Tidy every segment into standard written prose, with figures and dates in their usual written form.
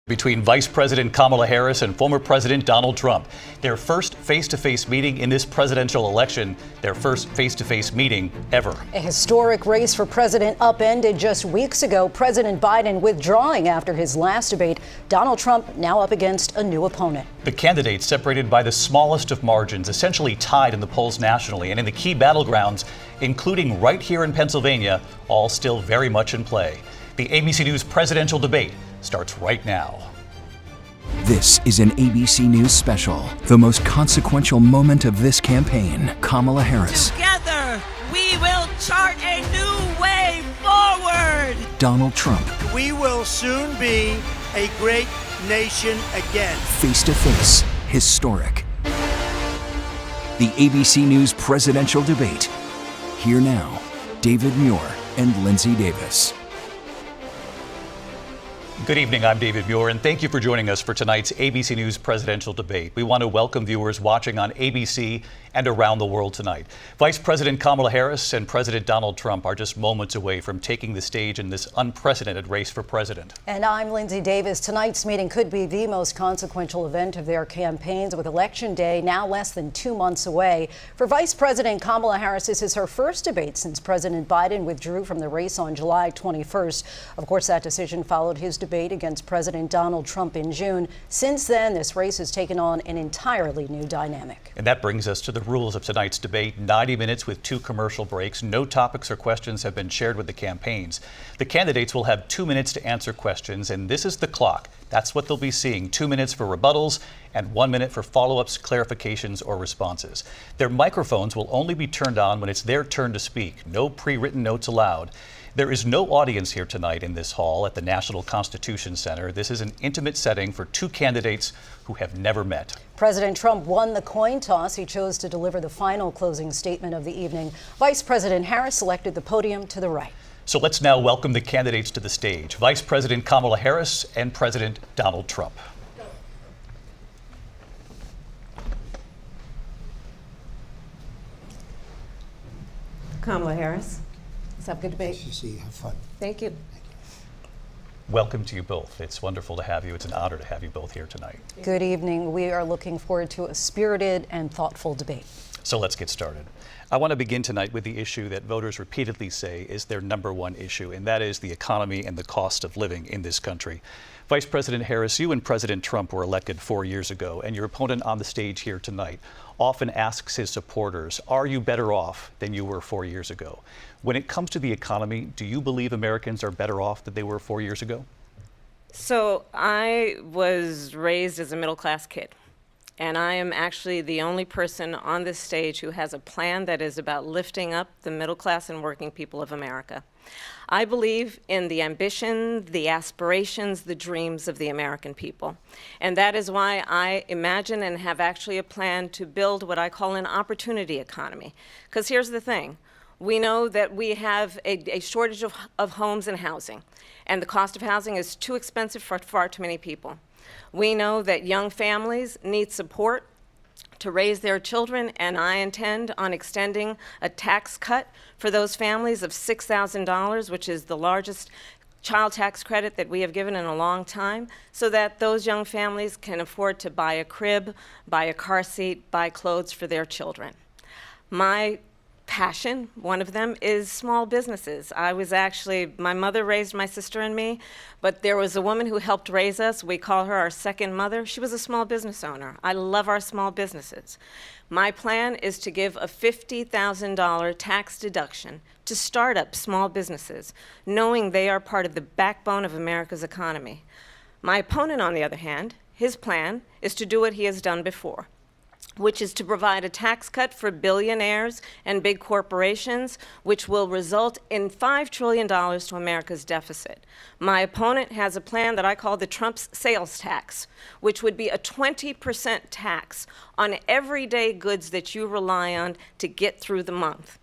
Between Vice President Kamala Harris and former President Donald Trump. Their first face-to-face meeting in this presidential election, their first face-to-face meeting ever. A historic race for president upended just weeks ago. President Biden withdrawing after his last debate. Donald Trump now up against a new opponent. The candidates separated by the smallest of margins, essentially tied in the polls nationally and in the key battlegrounds, including right here in Pennsylvania, all still very much in play. The ABC News presidential debate starts right now. This is an ABC News special. The most consequential moment of this campaign. Kamala Harris. Together, we will chart a new way forward. Donald Trump. We will soon be a great nation again. Face to face. Historic. The ABC News presidential debate. Here now, David Muir and Lindsay Davis. Good evening, I'm David Muir, and thank you for joining us for tonight's ABC News presidential debate. We want to welcome viewers watching on ABC and around the world tonight. Vice President Kamala Harris and President Donald Trump are just moments away from taking the stage in this unprecedented race for president. And I'm Lindsay Davis. Tonight's meeting could be the most consequential event of their campaigns, with Election Day now less than 2 months away. For Vice President Kamala Harris, this is her first debate since President Biden withdrew from the race on July 21st. Of course, that decision followed his debate against President Donald Trump in June. Since then, this race has taken on an entirely new dynamic. And that brings us to the rules of tonight's debate. 90 minutes with 2 commercial breaks. No topics or questions have been shared with the campaigns. The candidates will have 2 minutes to answer questions, and this is the clock. That's what they'll be seeing. 2 minutes for rebuttals and 1 minute for follow-ups, clarifications, or responses. Their microphones will only be turned on when it's their turn to speak. No pre-written notes allowed. There is no audience here tonight in this hall at the National Constitution Center. This is an intimate setting for 2 candidates who have never met. President Trump won the coin toss. He chose to deliver the final closing statement of the evening. Vice President Harris selected the podium to the right. So let's now welcome the candidates to the stage. Vice President Kamala Harris and President Donald Trump. Kamala Harris. Let's have a good debate. Nice to see you. Have fun. Thank you. Welcome to you both. It's wonderful to have you. It's an honor to have you both here tonight. Good evening. We are looking forward to a spirited and thoughtful debate. So let's get started. I want to begin tonight with the issue that voters repeatedly say is their #1 issue, and that is the economy and the cost of living in this country. Vice President Harris, you and President Trump were elected 4 years ago, and your opponent on the stage here tonight often asks his supporters, are you better off than you were 4 years ago? When it comes to the economy, do you believe Americans are better off than they were 4 years ago? So I was raised as a middle-class kid, and I am actually the only person on this stage who has a plan that is about lifting up the middle class and working people of America. I believe in the ambition, the aspirations, the dreams of the American people. And that is why I imagine and have actually a plan to build what I call an opportunity economy. Because here's the thing. We know that we have a shortage of homes and housing, and the cost of housing is too expensive for far too many people. We know that young families need support to raise their children, and I intend on extending a tax cut for those families of $6,000, which is the largest child tax credit that we have given in a long time, so that those young families can afford to buy a crib, buy a car seat, buy clothes for their children. My passion, one of them, is small businesses. My mother raised my sister and me, but there was a woman who helped raise us. We call her our second mother. She was a small business owner. I love our small businesses. My plan is to give a $50,000 tax deduction to start up small businesses, knowing they are part of the backbone of America's economy. My opponent, on the other hand, his plan is to do what he has done before, which is to provide a tax cut for billionaires and big corporations, which will result in $5 trillion to America's deficit. My opponent has a plan that I call the Trump's sales tax, which would be a 20% tax on everyday goods that you rely on to get through the month.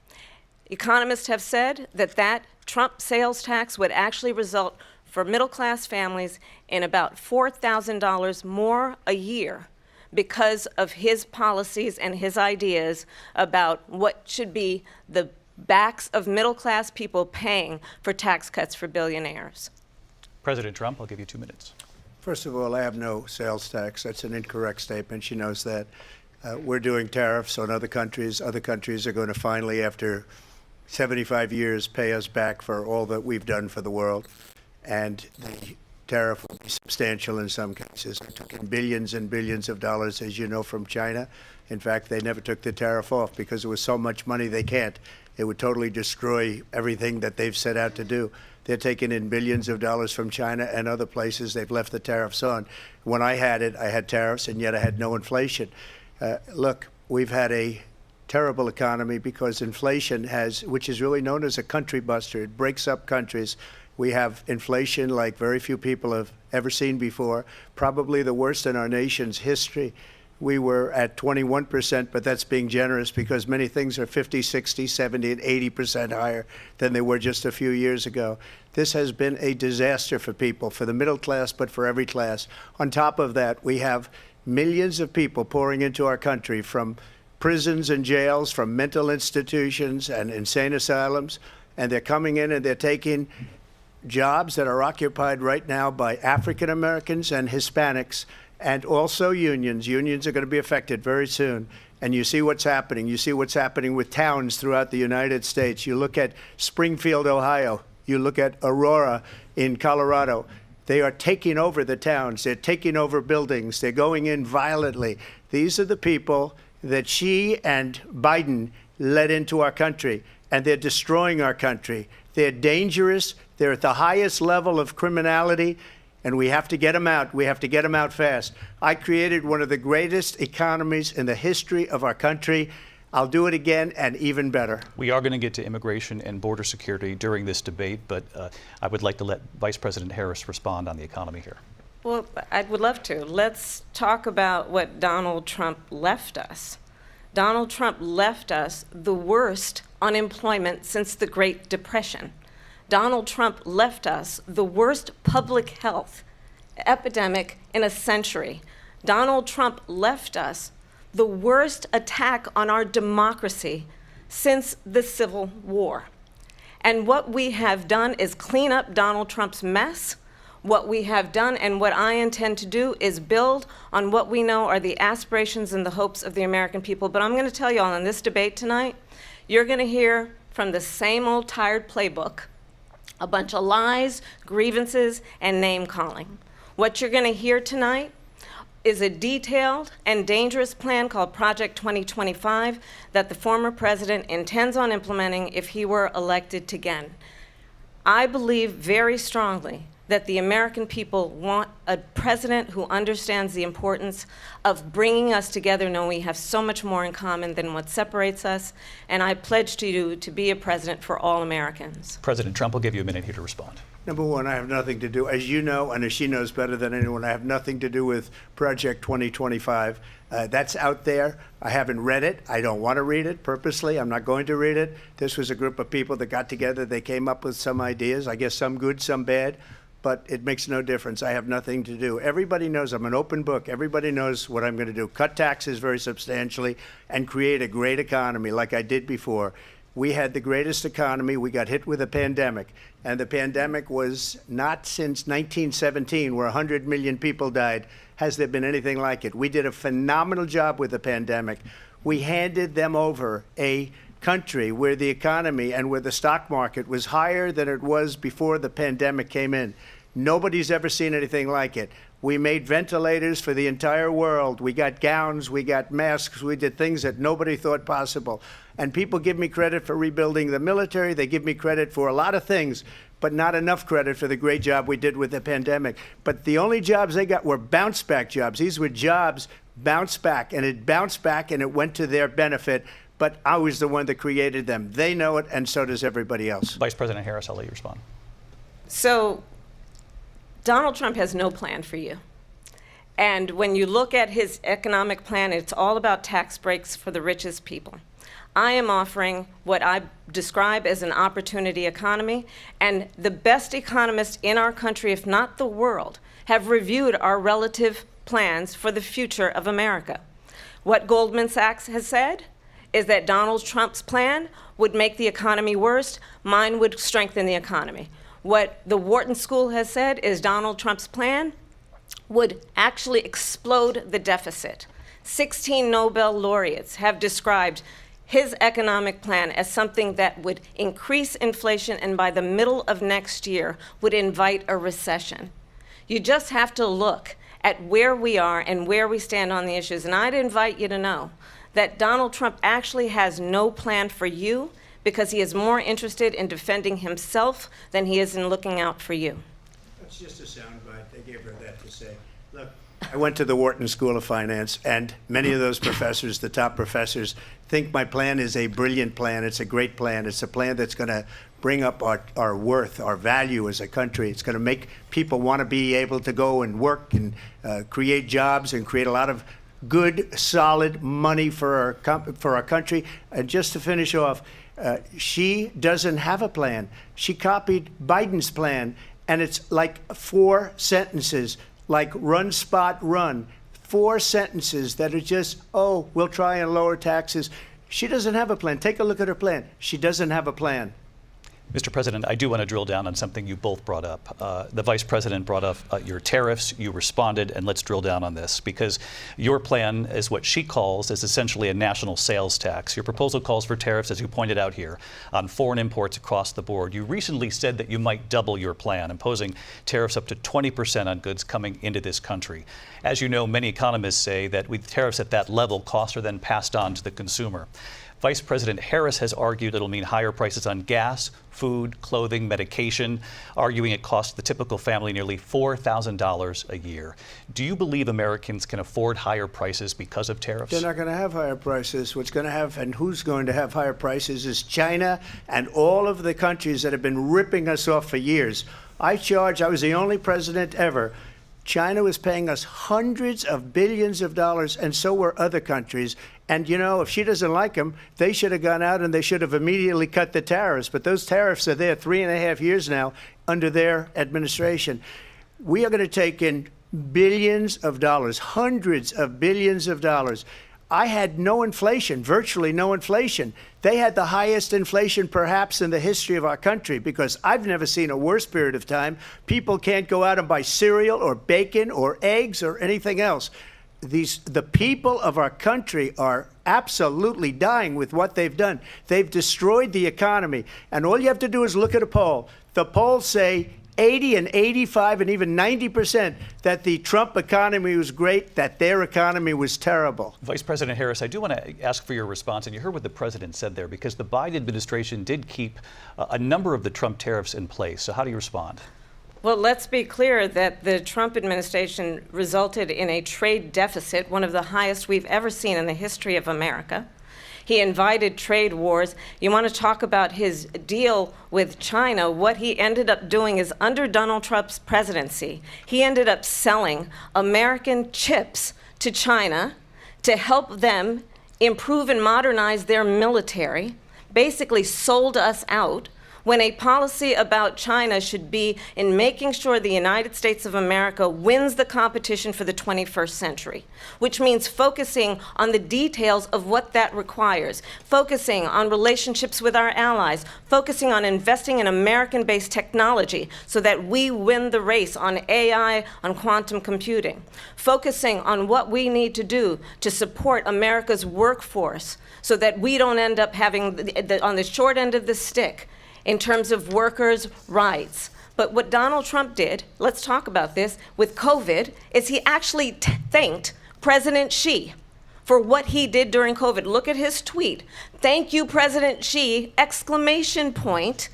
Economists have said that Trump sales tax would actually result for middle-class families in about $4,000 more a year, because of his policies and his ideas about what should be the backs of middle-class people paying for tax cuts for billionaires. President Trump, I'll give you 2 minutes. First of all, I have no sales tax. That's an incorrect statement. She knows that. We're doing tariffs on other countries. Other countries are going to finally, after 75 years, pay us back for all that we've done for the world. And the tariff will be substantial in some cases. It took in billions and billions of dollars, as you know, from China. In fact, they never took the tariff off because it was so much money they can't. It would totally destroy everything that they've set out to do. They're taking in billions of dollars from China and other places. They've left the tariffs on. When I had it, I had tariffs, and yet I had no inflation. Look, we've had a terrible economy because inflation has, which is really known as a country buster. It breaks up countries. We have inflation like very few people have ever seen before, probably the worst in our nation's history. We were at 21%, but that's being generous because many things are 50, 60, 70, and 80% higher than they were just a few years ago. This has been a disaster for people, for the middle class, but for every class. On top of that, we have millions of people pouring into our country from prisons and jails, from mental institutions and insane asylums, and they're coming in and they're taking jobs that are occupied right now by African Americans and Hispanics, and also unions. Unions are going to be affected very soon. And you see what's happening. You see what's happening with towns throughout the United States. You look at Springfield, Ohio. You look at Aurora in Colorado. They are taking over the towns. They're taking over buildings. They're going in violently. These are the people that Xi and Biden led into our country, and they're destroying our country. They're dangerous. They're at the highest level of criminality, and we have to get them out. We have to get them out fast. I created one of the greatest economies in the history of our country. I'll do it again and even better. We are going to get to immigration and border security during this debate, but I would like to let Vice President Harris respond on the economy here. Well, I would love to. Let's talk about what Donald Trump left us. Donald Trump left us the worst unemployment since the Great Depression. Donald Trump left us the worst public health epidemic in a century. Donald Trump left us the worst attack on our democracy since the Civil War. And what we have done is clean up Donald Trump's mess. What we have done and what I intend to do is build on what we know are the aspirations and the hopes of the American people. But I'm going to tell you all in this debate tonight, you're going to hear from the same old tired playbook, a bunch of lies, grievances, and name-calling. What you're going to hear tonight is a detailed and dangerous plan called Project 2025 that the former president intends on implementing if he were elected again. I believe very strongly that the American people want a president who understands the importance of bringing us together, knowing we have so much more in common than what separates us. And I pledge to you to be a president for all Americans. President Trump will give you a minute here to respond. Number one, I have nothing to do, as you know, and as she knows better than anyone, I have nothing to do with Project 2025. That's out there. I haven't read it. I don't want to read it purposely. I'm not going to read it. This was a group of people that got together. They came up with some ideas, I guess some good, some bad. But it makes no difference. I have nothing to do. Everybody knows I'm an open book. Everybody knows what I'm going to do. Cut taxes very substantially and create a great economy like I did before. We had the greatest economy. We got hit with a pandemic. And the pandemic was not since 1917, where 100 million people died, has there been anything like it. We did a phenomenal job with the pandemic. We handed them over a country where the economy and where the stock market was higher than it was before the pandemic came in. Nobody's ever seen anything like it. We made ventilators for the entire world. We got gowns, we got masks, we did things that nobody thought possible. And people give me credit for rebuilding the military. They give me credit for a lot of things, but not enough credit for the great job we did with the pandemic. But the only jobs they got were bounce back jobs. These were jobs bounced back, and it bounced back and it went to their benefit. But I was the one that created them. They know it, and so does everybody else. Vice President Harris, I'll let you respond. So Donald Trump has no plan for you. And when you look at his economic plan, it's all about tax breaks for the richest people. I am offering what I describe as an opportunity economy, and the best economists in our country, if not the world, have reviewed our relative plans for the future of America. What Goldman Sachs has said is that Donald Trump's plan would make the economy worse, mine would strengthen the economy. What the Wharton School has said is Donald Trump's plan would actually explode the deficit. 16 Nobel laureates have described his economic plan as something that would increase inflation and by the middle of next year would invite a recession. You just have to look at where we are and where we stand on the issues. And I'd invite you to know that Donald Trump actually has no plan for you because he is more interested in defending himself than he is in looking out for you. That's just a soundbite. They gave her that to say. Look, I went to the Wharton School of Finance, and many of those professors, the top professors, think my plan is a brilliant plan. It's a great plan. It's a plan that's going to bring up our worth, our value as a country. It's going to make people want to be able to go and work and create jobs and create a lot of good, solid money for our country. And just to finish off, she doesn't have a plan. She copied Biden's plan, and it's like 4 sentences, like run, spot, run. 4 sentences that are just, oh, we'll try and lower taxes. She doesn't have a plan. Take a look at her plan. She doesn't have a plan. Mr. President, I do want to drill down on something you both brought up. The Vice President brought up your tariffs. You responded, and let's drill down on this because your plan is what she calls is essentially a national sales tax. Your proposal calls for tariffs, as you pointed out here, on foreign imports across the board. You recently said that you might double your plan, imposing tariffs up to 20% on goods coming into this country. As you know, many economists say that with tariffs at that level, costs are then passed on to the consumer. Vice President Harris has argued it'll mean higher prices on gas, food, clothing, medication, arguing it costs the typical family nearly $4,000 a year. Do you believe Americans can afford higher prices because of tariffs? They're not going to have higher prices. What's going to have and who's going to have higher prices is China and all of the countries that have been ripping us off for years. I was the only president ever. China was paying us hundreds of billions of dollars, and so were other countries. And, you know, if she doesn't like them, they should have gone out and they should have immediately cut the tariffs. But those tariffs are there 3.5 years now under their administration. We are going to take in billions of dollars, hundreds of billions of dollars. I had no inflation, virtually no inflation. They had the highest inflation perhaps in the history of our country because I've never seen a worse period of time. People can't go out and buy cereal or bacon or eggs or anything else. The people of our country are absolutely dying with what they've done. They've destroyed the economy. And all you have to do is look at a poll. The polls say 80 and 85 and even 90% that the Trump economy was great, that their economy was terrible. Vice President Harris, I do want to ask for your response, and you heard what the president said there, because the Biden administration did keep a number of the Trump tariffs in place. So how do you respond? Well, let's be clear that the Trump administration resulted in a trade deficit, one of the highest we've ever seen in the history of America. He invited trade wars. You want to talk about his deal with China? What he ended up doing is under Donald Trump's presidency, he ended up selling American chips to China to help them improve and modernize their military, basically sold us out, when a policy about China should be in making sure the United States of America wins the competition for the 21st century, which means focusing on the details of what that requires, focusing on relationships with our allies, focusing on investing in American-based technology so that we win the race on AI, on quantum computing, focusing on what we need to do to support America's workforce so that we don't end up having, on the short end of the stick, in terms of workers' rights. But what Donald Trump did, let's talk about this, with COVID, is he actually thanked President Xi for what he did during COVID. Look at his tweet. Thank you, President Xi, exclamation point,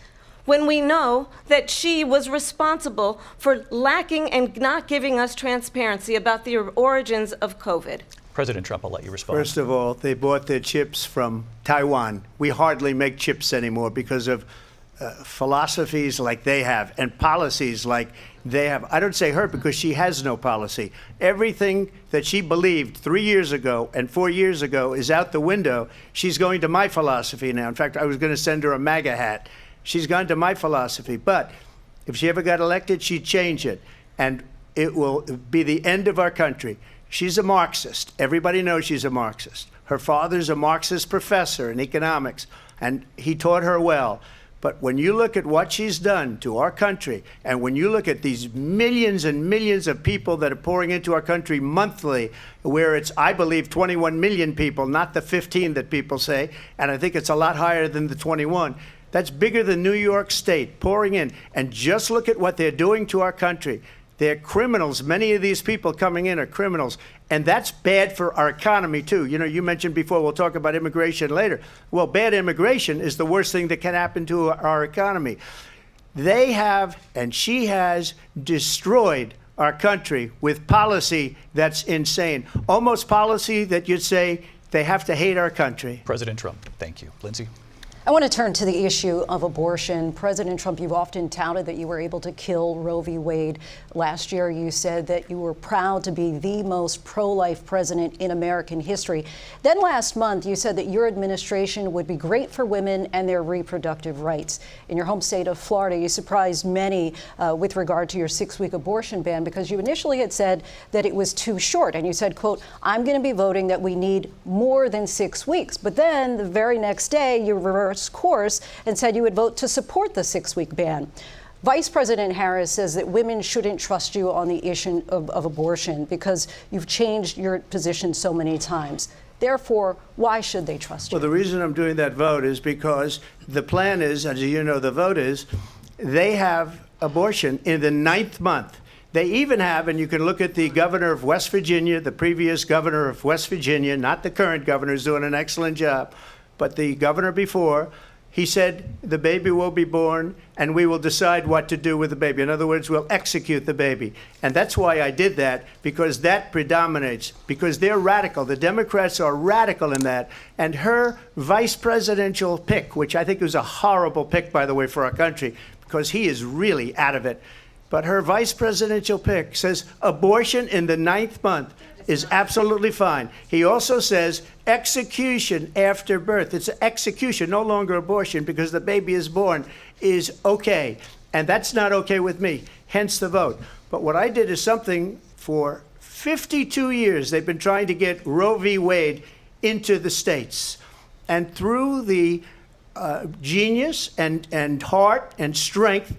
when we know that Xi was responsible for lacking and not giving us transparency about the origins of COVID. President Trump, I'll let you respond. First of all, they bought their chips from Taiwan. We hardly make chips anymore because of philosophies like they have and policies like they have. I don't say her because she has no policy. Everything that she believed 3 years ago and 4 years ago is out the window. She's going to my philosophy now. In fact, I was going to send her a MAGA hat. She's gone to my philosophy. But if she ever got elected, she'd change it. And it will be the end of our country. She's a Marxist. Everybody knows she's a Marxist. Her father's a Marxist professor in economics, and he taught her well. But when you look at what she's done to our country, and when you look at these millions and millions of people that are pouring into our country monthly, where it's, I believe, 21 million people, not the 15 that people say, and I think it's a lot higher than the 21. That's bigger than New York State pouring in. And just look at what they're doing to our country. They're criminals. Many of these people coming in are criminals. And that's bad for our economy, too. You know, you mentioned before, we'll talk about immigration later. Well, bad immigration is the worst thing that can happen to our economy. They have, and she has, destroyed our country with policy that's insane. Almost policy that you'd say they have to hate our country. President Trump, thank you. Lindsay? I want to turn to the issue of abortion. President Trump, you've often touted that you were able to kill Roe v. Wade. Last year, you said that you were proud to be the most pro-life president in American history. Then last month, you said that your administration would be great for women and their reproductive rights. In your home state of Florida, you surprised many with regard to your 6-week abortion ban, because you initially had said that it was too short. And you said, quote, I'm going to be voting that we need more than 6 weeks. But then the very next day, you reversed course and said you would vote to support the 6-week ban. Vice President Harris says that women shouldn't trust you on the issue of abortion because you've changed your position so many times. Therefore, why should they trust you? Well, the reason I'm doing that vote is because the plan is, as you know, the vote is, they have abortion in the 9th month. They even have, and you can look at the governor of West Virginia, the previous governor of West Virginia, not the current governor, who's doing an excellent job, but the governor before, he said the baby will be born and we will decide what to do with the baby. In other words, we'll execute the baby. And that's why I did that, because that predominates, because they're radical. The Democrats are radical in that. And her vice presidential pick, which I think was a horrible pick, by the way, for our country, because he is really out of it. But her vice presidential pick says abortion in the 9th month is absolutely fine. He also says execution after birth. It's execution, no longer abortion, because the baby is born, is okay. And that's not okay with me, hence the vote. But what I did is something for 52 years. They've been trying to get Roe v. Wade into the states. And through the genius and heart and strength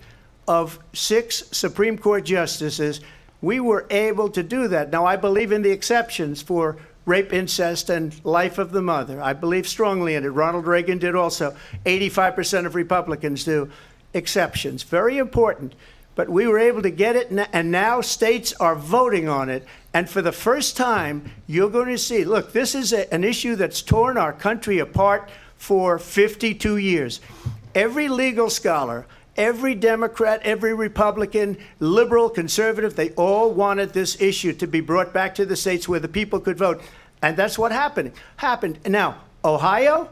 of 6 Supreme Court justices, we were able to do that. Now, I believe in the exceptions for rape, incest, and life of the mother. I believe strongly in it. Ronald Reagan did also. 85% of Republicans do. Exceptions. Very important. But we were able to get it, and now states are voting on it. And for the first time, you're going to see, look, this is an issue that's torn our country apart for 52 years. Every legal scholar, every Democrat, every Republican, liberal, conservative, they all wanted this issue to be brought back to the states where the people could vote. And that's what happened. Now, Ohio,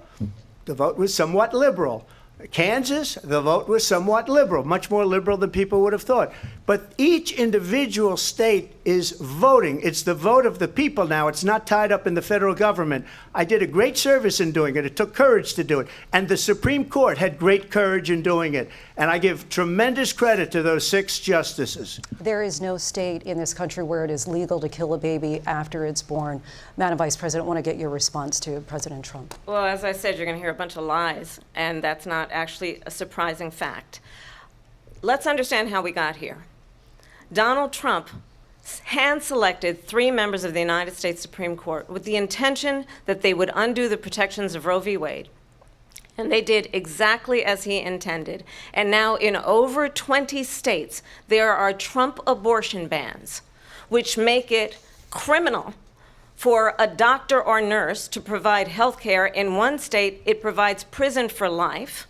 the vote was somewhat liberal. Kansas, the vote was somewhat liberal, much more liberal than people would have thought. But each individual state is voting. It's the vote of the people now. It's not tied up in the federal government. I did a great service in doing it. It took courage to do it. And the Supreme Court had great courage in doing it. And I give tremendous credit to those 6 justices. There is no state in this country where it is legal to kill a baby after it's born. Madam Vice President, I want to get your response to President Trump. Well, as I said, you're going to hear a bunch of lies, and that's not actually a surprising fact. Let's understand how we got here. Donald Trump hand-selected 3 members of the United States Supreme Court with the intention that they would undo the protections of Roe v. Wade. And they did exactly as he intended. And now in over 20 states, there are Trump abortion bans, which make it criminal for a doctor or nurse to provide health care. In one state, it provides prison for life.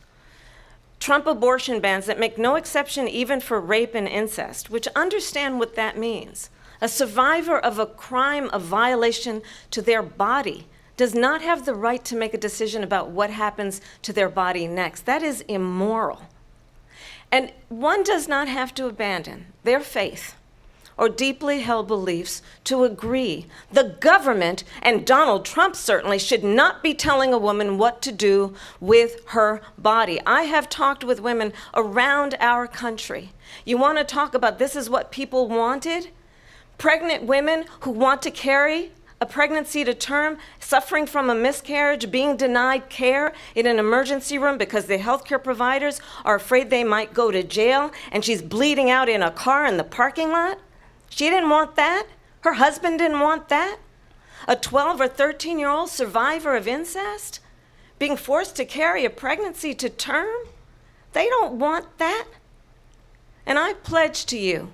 Trump abortion bans that make no exception even for rape and incest, which understand what that means. A survivor of a crime of violation to their body does not have the right to make a decision about what happens to their body next. That is immoral. And one does not have to abandon their faith or deeply held beliefs to agree. The government, and Donald Trump certainly, should not be telling a woman what to do with her body. I have talked with women around our country. You want to talk about this is what people wanted? Pregnant women who want to carry a pregnancy to term, suffering from a miscarriage, being denied care in an emergency room because the healthcare providers are afraid they might go to jail, and she's bleeding out in a car in the parking lot? She didn't want that. Her husband didn't want that. A 12 or 13-year-old survivor of incest being forced to carry a pregnancy to term? They don't want that. And I pledge to you,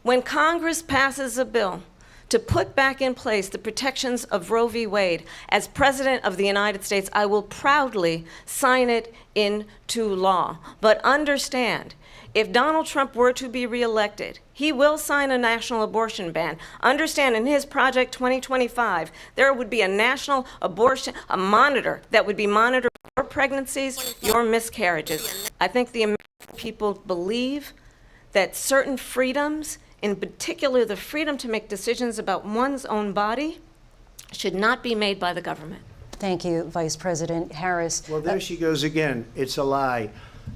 when Congress passes a bill to put back in place the protections of Roe v. Wade, as President of the United States, I will proudly sign it into law. But understand, if Donald Trump were to be reelected, he will sign a national abortion ban. Understand, in his Project 2025, there would be a national abortion, a monitor that would be monitoring your pregnancies, your miscarriages. I think the American people believe that certain freedoms, in particular the freedom to make decisions about one's own body, should not be made by the government. Thank you, Vice President Harris. Well, there she goes again. It's a lie.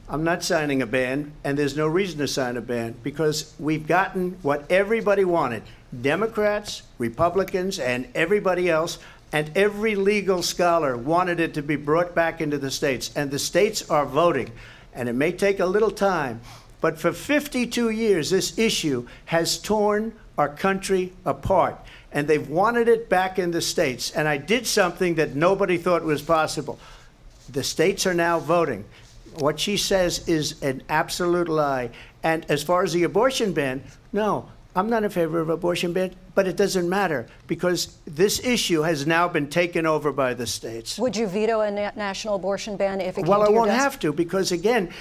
I'm not signing a ban, and there's no reason to sign a ban because we've gotten what everybody wanted. Democrats, Republicans, and everybody else, and every legal scholar wanted it to be brought back into the states, and the states are voting. And it may take a little time, but for 52 years, this issue has torn our country apart, and they've wanted it back in the states. And I did something that nobody thought was possible. The states are now voting. What she says is an absolute lie. And as far as the abortion ban, no, I'm not in favor of abortion ban, but it doesn't matter because this issue has now been taken over by the states. Would you veto a national abortion ban if it came Well, to I your won't desk? have to because, again,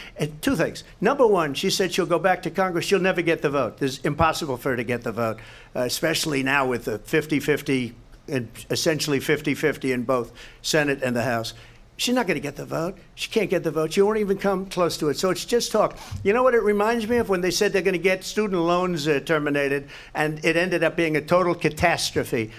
two things. Number one, she said she'll go back to Congress. She'll never get the vote. It's impossible for her to get the vote, especially now with the 50-50, and essentially 50-50 in both Senate and the House. She's not going to get the vote. She can't get the vote. She won't even come close to it. So it's just talk. You know what it reminds me of? When they said they're going to get student loans terminated, and it ended up being a total catastrophe.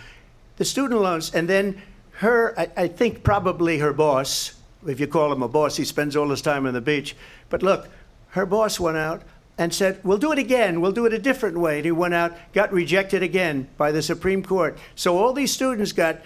The student loans, and then her, I think probably her boss, if you call him a boss, he spends all his time on the beach. But look, her boss went out and said, we'll do it again. We'll do it a different way. And he went out, got rejected again by the Supreme Court. So all these students got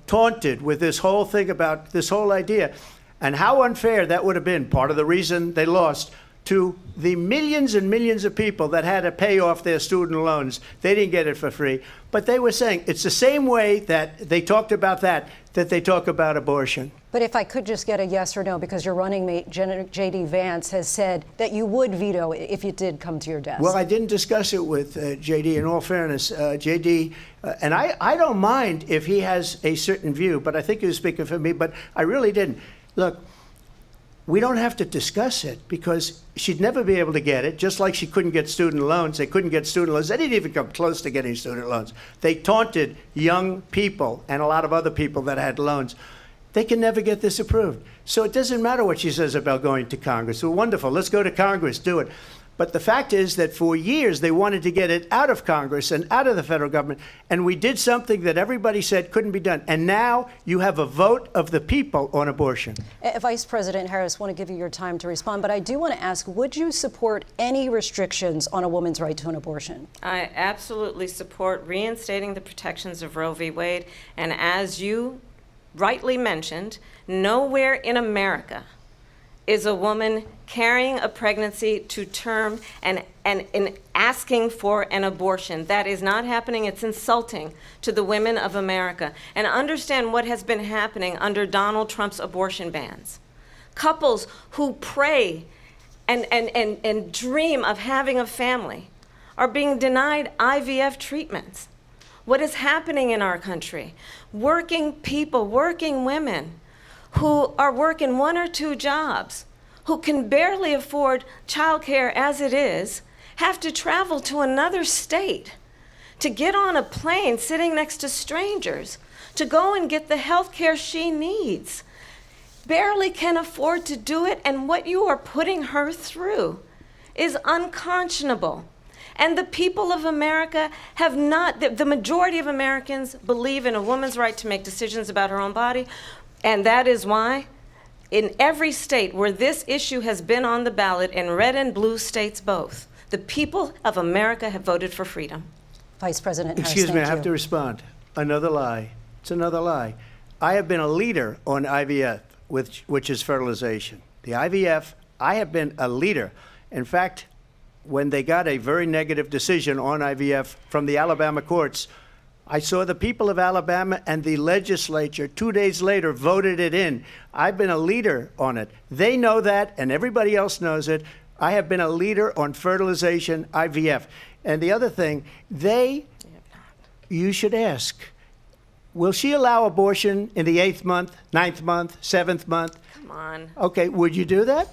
taunted with this whole thing about this whole idea. And how unfair that would have been, part of the reason they lost, to the millions and millions of people that had to pay off their student loans. They didn't get it for free. But they were saying it's the same way that they talked about that they talk about abortion. But if I could just get a yes or no, because your running mate, J.D. Vance, has said that you would veto it if it did come to your desk. Well, I didn't discuss it with J.D. In all fairness, J.D., and I don't mind if he has a certain view, but I think he was speaking for me, but I really didn't. Look, we don't have to discuss it because she'd never be able to get it, just like she couldn't get student loans. They couldn't get student loans. They didn't even come close to getting student loans. They taunted young people and a lot of other people that had loans. They can never get this approved. So it doesn't matter what she says about going to Congress. Well, wonderful. Let's go to Congress. Do it. But the fact is that for years they wanted to get it out of Congress and out of the federal government, and we did something that everybody said couldn't be done. And now you have a vote of the people on abortion. Vice President Harris, I want to give you your time to respond, but I do want to ask, would you support any restrictions on a woman's right to an abortion? I absolutely support reinstating the protections of Roe v. Wade. And as you rightly mentioned, nowhere in America is a woman carrying a pregnancy to term and asking for an abortion. That is not happening. It's insulting to the women of America. And understand what has been happening under Donald Trump's abortion bans. Couples who pray and dream of having a family are being denied IVF treatments. What is happening in our country? Working people, working women who are working 1 or 2 jobs, who can barely afford childcare as it is, have to travel to another state to get on a plane sitting next to strangers to go and get the health care she needs. Barely can afford to do it, and what you are putting her through is unconscionable. And the people of America have not, the majority of Americans believe in a woman's right to make decisions about her own body. And that is why in every state where this issue has been on the ballot, in red and blue states both, the people of America have voted for freedom. Vice President Harris, Excuse me, I thank have you. to respond. Another lie. It's another lie. I have been a leader on IVF, which is fertilization. The IVF, I have been a leader. In fact, when they got a very negative decision on IVF from the Alabama courts, I saw the people of Alabama and the legislature 2 days later voted it in. I've been a leader on it. They know that, and everybody else knows it. I have been a leader on fertilization, IVF. And the other thing, you should ask, will she allow abortion in the 8th month, 9th month, 7th month? Come on. Okay, would you do that?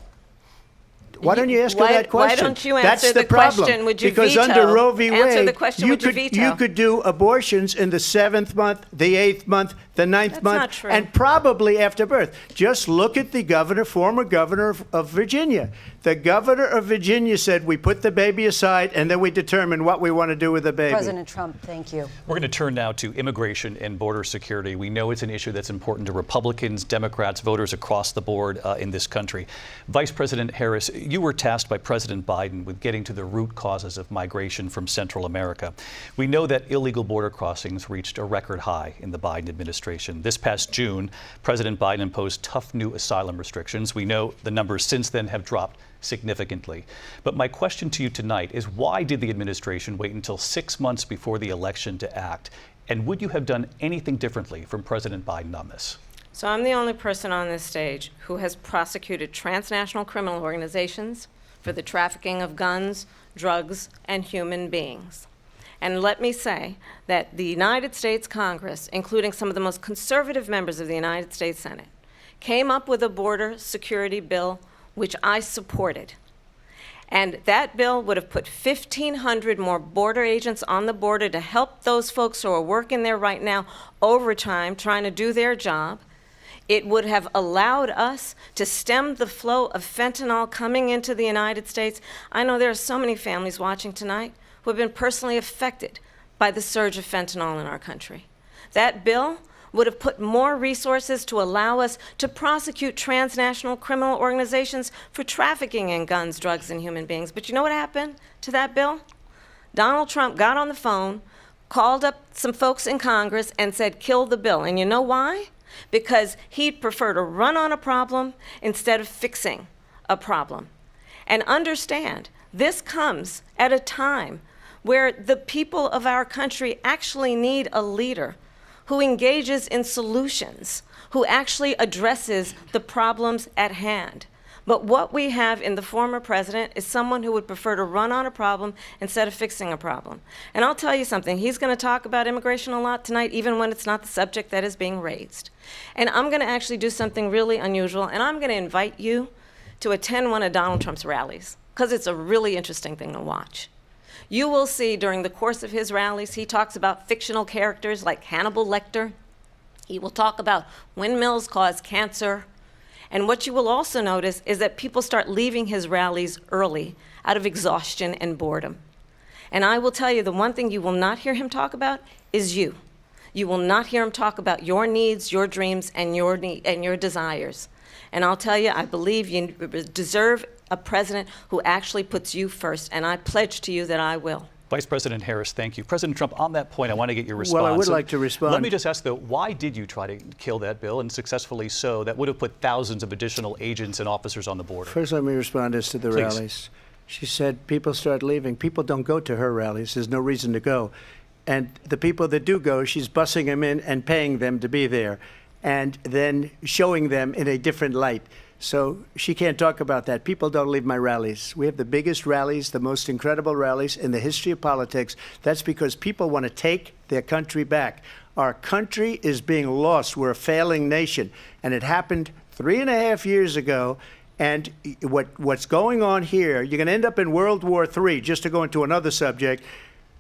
Why don't you ask her that Why question? don't you That's answer the the problem. question, would you Because veto? under Roe v. Wade, Answer the question, would you veto? you could do abortions in the 7th month, the 8th month, the 9th That's month, not true. and probably after birth. Just look at the governor, former governor of Virginia. The governor of Virginia said, we put the baby aside and then we determine what we want to do with the baby. President Trump, thank you. We're going to turn now to immigration and border security. We know it's an issue that's important to Republicans, Democrats, voters across the board in this country. Vice President Harris, you were tasked by President Biden with getting to the root causes of migration from Central America. We know that illegal border crossings reached a record high in the Biden administration. This past June, President Biden imposed tough new asylum restrictions. We know the numbers since then have dropped significantly. But my question to you tonight is, why did the administration wait until 6 months before the election to act? And would you have done anything differently from President Biden on this? So I'm the only person on this stage who has prosecuted transnational criminal organizations for the trafficking of guns, drugs, and human beings. And let me say that the United States Congress, including some of the most conservative members of the United States Senate, came up with a border security bill which I supported. And that bill would have put 1,500 more border agents on the border to help those folks who are working there right now overtime, trying to do their job. It would have allowed us to stem the flow of fentanyl coming into the United States. I know there are so many families watching tonight who have been personally affected by the surge of fentanyl in our country. That bill would have put more resources to allow us to prosecute transnational criminal organizations for trafficking in guns, drugs, and human beings. But you know what happened to that bill? Donald Trump got on the phone, called up some folks in Congress, and said, kill the bill. And you know why? Because he'd prefer to run on a problem instead of fixing a problem. And understand, this comes at a time where the people of our country actually need a leader who engages in solutions, who actually addresses the problems at hand. But what we have in the former president is someone who would prefer to run on a problem instead of fixing a problem. And I'll tell you something, he's going to talk about immigration a lot tonight, even when it's not the subject that is being raised. And I'm going to actually do something really unusual, and I'm going to invite you to attend one of Donald Trump's rallies, because it's a really interesting thing to watch. You will see during the course of his rallies, he talks about fictional characters like Hannibal Lecter. He will talk about windmills cause cancer. And what you will also notice is that people start leaving his rallies early out of exhaustion and boredom. And I will tell you, the one thing you will not hear him talk about is you. You will not hear him talk about your needs, your dreams, and your desires. And I'll tell you, I believe you deserve a president who actually puts you first, and I pledge to you that I will. Vice President Harris, thank you. President Trump, on that point, I want to get your response. Well, I would like to respond. Let me just ask, though, why did you try to kill that bill, and successfully so, that would have put thousands of additional agents and officers on the border? First, let me respond as to the Please. rallies. She said people start leaving. People don't go to her rallies. There's no reason to go. And the people that do go, she's bussing them in and paying them to be there, and then showing them in a different light. So she can't talk about that. People don't leave my rallies. We have the biggest rallies, the most incredible rallies in the history of politics. That's because people want to take their country back. Our country is being lost. We're a failing nation. And it happened 3.5 years ago. And what's going on here, you're going to end up in World War III, just to go into another subject.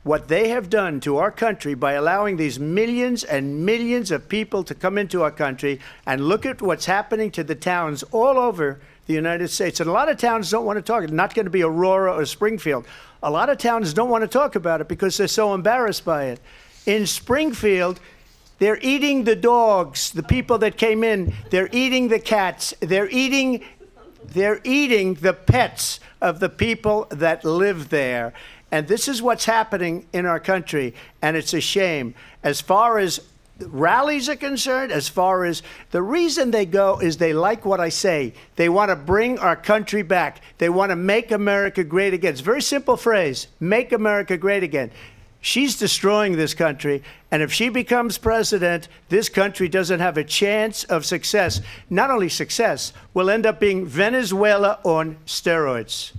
What they have done to our country by allowing these millions and millions of people to come into our country, and look at what's happening to the towns all over the United States. And a lot of towns don't want to talk. It's not going to be Aurora or Springfield. A lot of towns don't want to talk about it because they're so embarrassed by it. In Springfield, they're eating the dogs, the people that came in. They're eating the cats. They're eating the pets of the people that live there. And this is what's happening in our country, and it's a shame. As far as rallies are concerned, as far as the reason they go is they like what I say. They want to bring our country back. They want to make America great again. It's a very simple phrase, make America great again. She's destroying this country, and if she becomes president, this country doesn't have a chance of success. Not only success, we'll end up being Venezuela on steroids.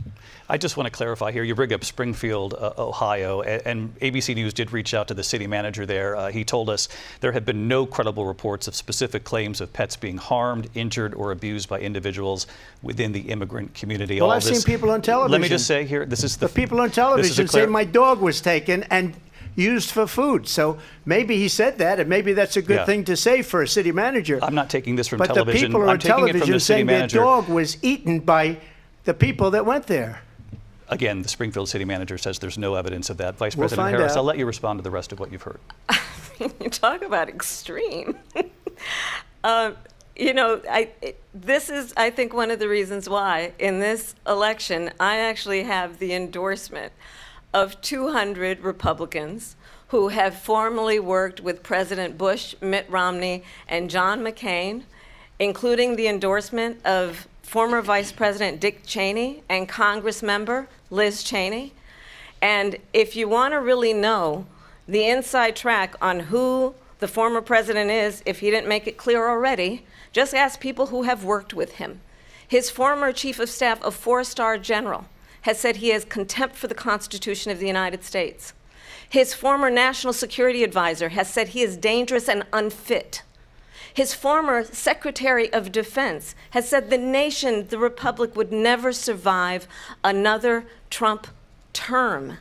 I just want to clarify here. You bring up Springfield, Ohio, and ABC News did reach out to the city manager there. He told us there have been no credible reports of specific claims of pets being harmed, injured, or abused by individuals within the immigrant community. Well, I've seen people on television. Let me just say here, this is the people on television say my dog was taken and used for food. So maybe he said that, and maybe that's a good thing to say for a city manager. I'm not taking this from but television. But the people I'm on taking it from television the city saying their manager. dog was eaten by the people that went there. Again, the Springfield city manager says there's no evidence of that. Vice We'll President find Harris, out. I'll let you respond to the rest of what you've heard. You talk about extreme. This is, I think, one of the reasons why in this election I actually have the endorsement of 200 Republicans who have formerly worked with President Bush, Mitt Romney, and John McCain, including the endorsement of former Vice President Dick Cheney and Congress member Liz Cheney. And if you want to really know the inside track on who the former president is, if he didn't make it clear already, just ask people who have worked with him. His former chief of staff, a 4-star general, has said he has contempt for the Constitution of the United States. His former national security advisor has said he is dangerous and unfit. His former Secretary of Defense has said the nation, the Republic, would never survive another Trump term.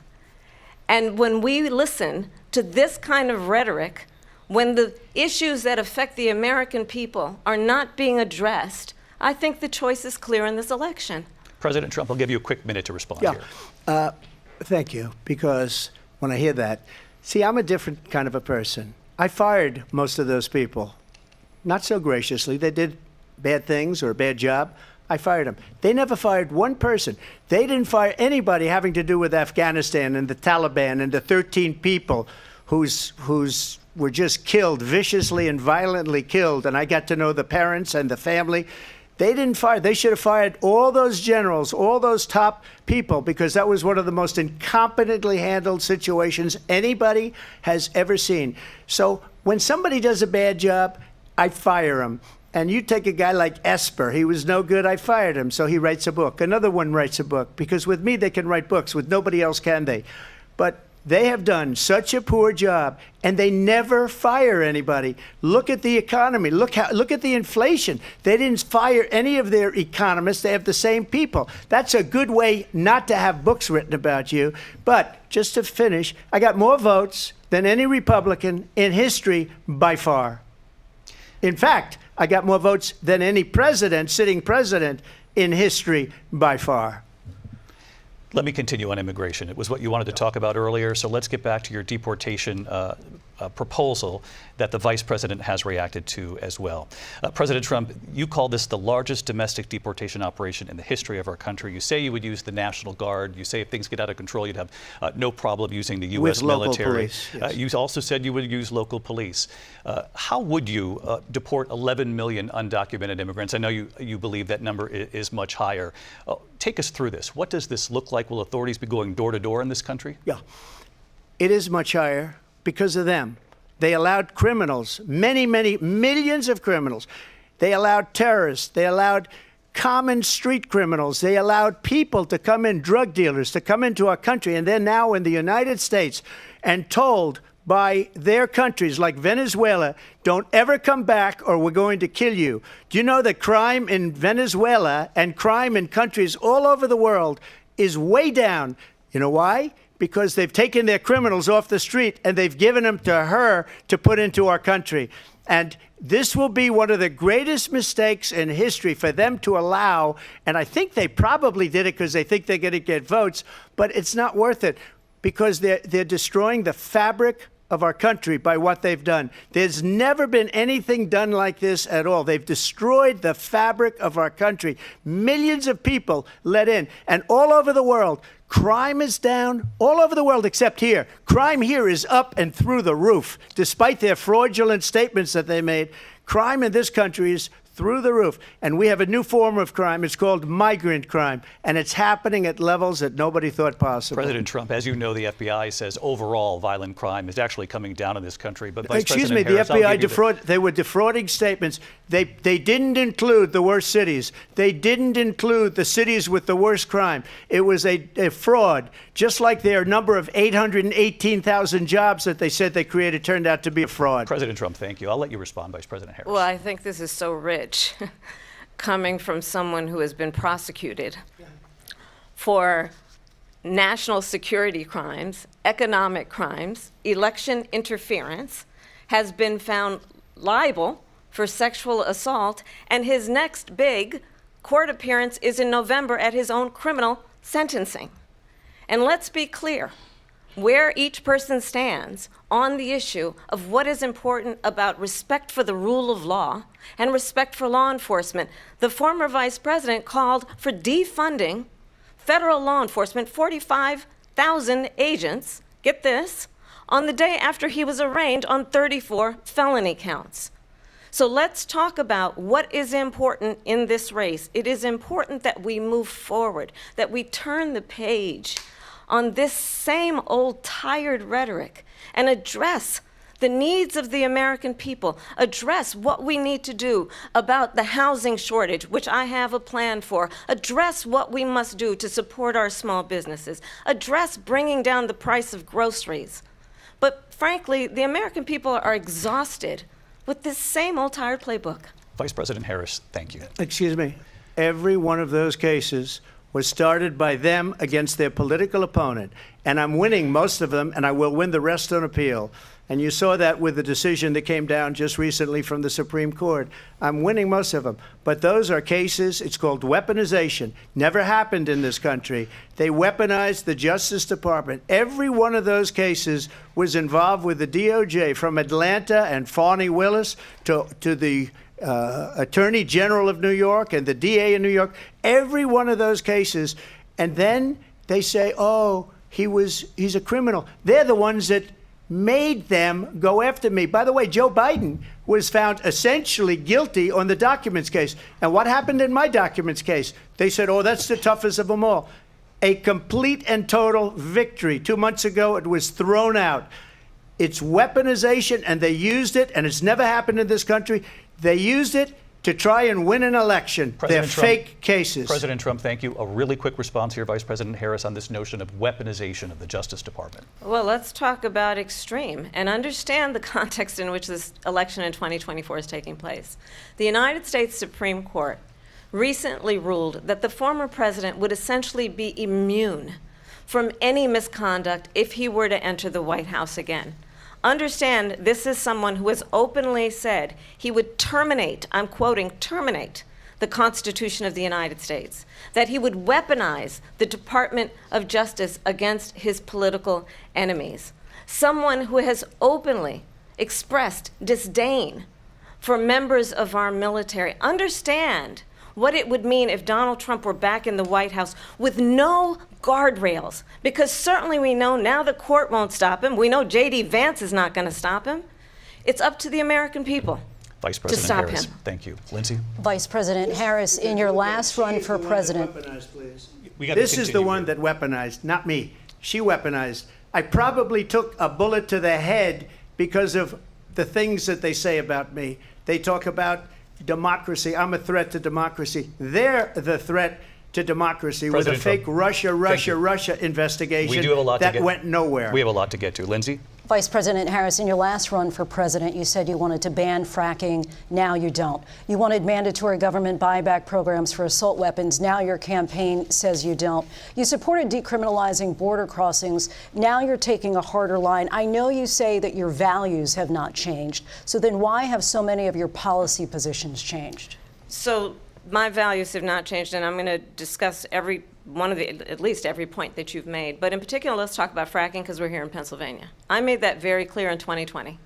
And when we listen to this kind of rhetoric, when the issues that affect the American people are not being addressed, I think the choice is clear in this election. President Trump, I'll give you a quick minute to respond here. Thank you, because when I hear that, see, I'm a different kind of a person. I fired most of those people. Not so graciously. They did bad things or a bad job. I fired them. They never fired one person. They didn't fire anybody having to do with Afghanistan and the Taliban and the 13 people whose were just killed, viciously and violently killed. And I got to know the parents and the family. They didn't fire. They should have fired all those generals, all those top people, because that was one of the most incompetently handled situations anybody has ever seen. So when somebody does a bad job, I fire him. And you take a guy like Esper. He was no good. I fired him. So he writes a book. Another one writes a book. Because with me, they can write books. With nobody else can they. But they have done such a poor job, and they never fire anybody. Look at the economy. Look at the inflation. They didn't fire any of their economists. They have the same people. That's a good way not to have books written about you. But just to finish, I got more votes than any Republican in history by far. In fact, I got more votes than any president, sitting president, in history by far. Let me continue on immigration. It was what you wanted to talk about earlier, so let's get back to your deportation proposal that the vice president has reacted to as well. President Trump, you call this the largest domestic deportation operation in the history of our country. You say you would use the National Guard. You say if things get out of control, you'd have no problem using the U.S. military. Police, yes. You also said you would use local police. How would you deport 11 million undocumented immigrants? I know you believe that number is much higher. Take us through this. What does this look like? Will authorities be going door to door in this country? Yeah, it is much higher because of them. They allowed criminals, many millions of criminals. They allowed terrorists. They allowed common street criminals. They allowed people to come in, drug dealers, to come into our country. And they're now in the United States and told by their countries like Venezuela, don't ever come back or we're going to kill you. Do you know that crime in Venezuela and crime in countries all over the world is way down? You know why? Because they've taken their criminals off the street and they've given them to her to put into our country. And this will be one of the greatest mistakes in history for them to allow. And I think they probably did it because they think they're going to get votes, but it's not worth it because they're destroying the fabric of our country by what they've done. There's never been anything done like this at all. They've destroyed the fabric of our country. Millions of people let in. And all over the world, crime is down. All over the world except here. Crime here is up and through the roof. Despite their fraudulent statements that they made, crime in this country is through the roof. And we have a new form of crime. It's called migrant crime. And it's happening at levels that nobody thought possible. President Trump, as you know, the FBI says overall violent crime is actually coming down in this country. But Vice Excuse me, President the Harris, FBI they were defrauding statements. They didn't include the worst cities. They didn't include the cities with the worst crime. It was a fraud, just like their number of 818,000 jobs that they said they created turned out to be a fraud. President Trump, thank you. I'll let you respond, Vice President Harris. Well, I think this is so rich coming from someone who has been prosecuted for national security crimes, economic crimes, election interference, has been found liable for sexual assault, and his next big court appearance is in November at his own criminal sentencing. And let's be clear where each person stands on the issue of what is important about respect for the rule of law and respect for law enforcement. The former vice president called for defunding federal law enforcement, 45,000 agents, get this, on the day after he was arraigned on 34 felony counts. So let's talk about what is important in this race. It is important that we move forward, that we turn the page on this same old tired rhetoric and address the needs of the American people, address what we need to do about the housing shortage, which I have a plan for, address what we must do to support our small businesses, address bringing down the price of groceries. But frankly, the American people are exhausted with this same old tired playbook. Vice President Harris, thank you. Excuse me. Every one of those cases was started by them against their political opponent. And I'm winning most of them, and I will win the rest on appeal. And you saw that with the decision that came down just recently from the Supreme Court. I'm winning most of them. But those are cases, it's called weaponization. Never happened in this country. They weaponized the Justice Department. Every one of those cases was involved with the DOJ, from Atlanta and Fani Willis to the Attorney General of New York and the DA in New York. Every one of those cases. And then they say, oh, he's a criminal. They're the ones that made them go after me. By the way, Joe Biden was found essentially guilty on the documents case. And what happened in my documents case? They said, oh, that's the toughest of them all. A complete and total victory. 2 months ago, it was thrown out. It's weaponization, and they used it, and it's never happened in this country. They used it to try and win an election. They're fake cases. President Trump, thank you. A really quick response here, Vice President Harris, on this notion of weaponization of the Justice Department. Well, let's talk about extreme and understand the context in which this election in 2024 is taking place. The United States Supreme Court recently ruled that the former president would essentially be immune from any misconduct if he were to enter the White House again. Understand, this is someone who has openly said he would terminate, I'm quoting, terminate the Constitution of the United States, that he would weaponize the Department of Justice against his political enemies. Someone who has openly expressed disdain for members of our military. Understand what it would mean if Donald Trump were back in the White House with no guardrails, because certainly we know now the court won't stop him. We know J.D. Vance is not going to stop him. It's up to the American people Vice President to stop Harris, him. thank you. Lindsay? Vice President Harris, in your last run for president. This is the one that weaponized, not me. She weaponized. I probably took a bullet to the head because of the things that they say about me. They talk about democracy. I'm a threat to democracy. They're the threat to democracy with a fake Russia investigation We do have a lot that went nowhere. We have a lot to get to. Lindsay? Vice President Harris, in your last run for president, you said you wanted to ban fracking. Now you don't. You wanted mandatory government buyback programs for assault weapons. Now your campaign says you don't. You supported decriminalizing border crossings. Now you're taking a harder line. I know you say that your values have not changed. So then why have so many of your policy positions changed? So my values have not changed, and I'm going to discuss every at least every point that you've made. But in particular, let's talk about fracking because we're here in Pennsylvania. I made that very clear in 2020.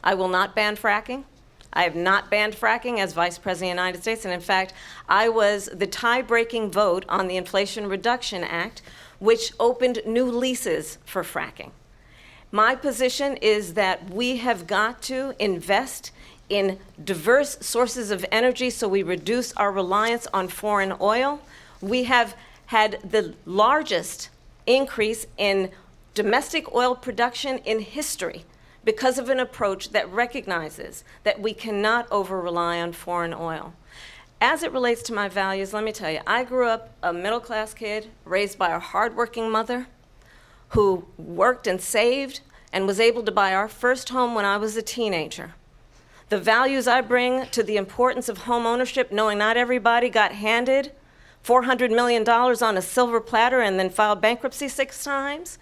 I will not ban fracking. I have not banned fracking as Vice President of the United States. And in fact, I was the tie-breaking vote on the Inflation Reduction Act, which opened new leases for fracking. My position is that we have got to invest in diverse sources of energy so we reduce our reliance on foreign oil. We have had the largest increase in domestic oil production in history because of an approach that recognizes that we cannot over-rely on foreign oil. As it relates to my values, let me tell you, I grew up a middle-class kid raised by a hardworking mother who worked and saved and was able to buy our first home when I was a teenager. The values I bring to the importance of home ownership, knowing not everybody got handed $400 million on a silver platter and then filed bankruptcy 6 times,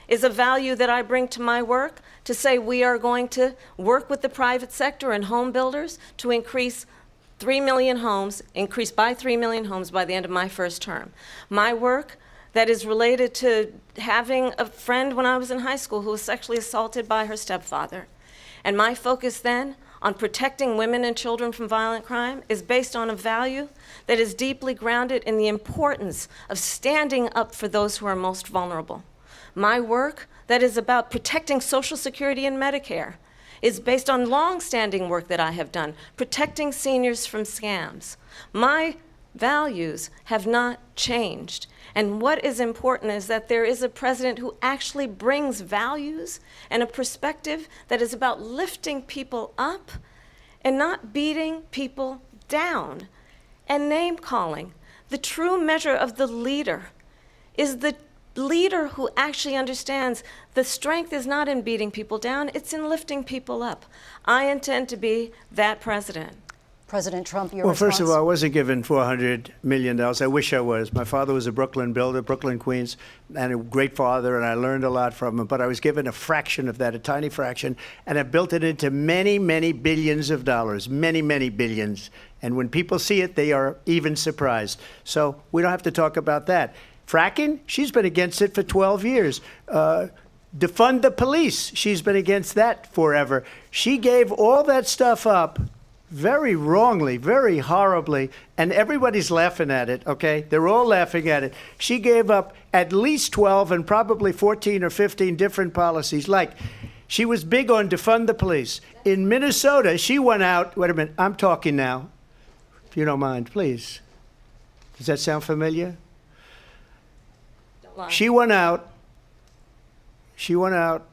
is a value that I bring to my work to say we are going to work with the private sector and home builders to increase 3 million homes, increase by 3 million homes by the end of my first term. My work that is related to having a friend when I was in high school who was sexually assaulted by her stepfather. And my focus then on protecting women and children from violent crime is based on a value that is deeply grounded in the importance of standing up for those who are most vulnerable. My work that is about protecting Social Security and Medicare is based on long-standing work that I have done, protecting seniors from scams. My values have not changed. And what is important is that there is a president who actually brings values and a perspective that is about lifting people up and not beating people down and name-calling. The true measure of the leader is the leader who actually understands the strength is not in beating people down, it's in lifting people up. I intend to be that president. President Trump, your Well, response? first of all, I wasn't given $400 million. I wish I was. My father was a Brooklyn builder, Brooklyn, Queens, and a great father, and I learned a lot from him. But I was given a fraction of that, a tiny fraction, and I built it into many, many billions of dollars, many, many billions. And when people see it, they are even surprised. So we don't have to talk about that. Fracking, she's been against it for 12 years. Defund the police, she's been against that forever. She gave all that stuff up very wrongly, very horribly, and everybody's laughing at it, okay? They're all laughing at it. She gave up at least 12 and probably 14 or 15 different policies. Like, she was big on defund the police. In Minnesota, she went out, wait a minute, I'm talking now, if you don't mind, please. Does that sound familiar? Don't lie. She went out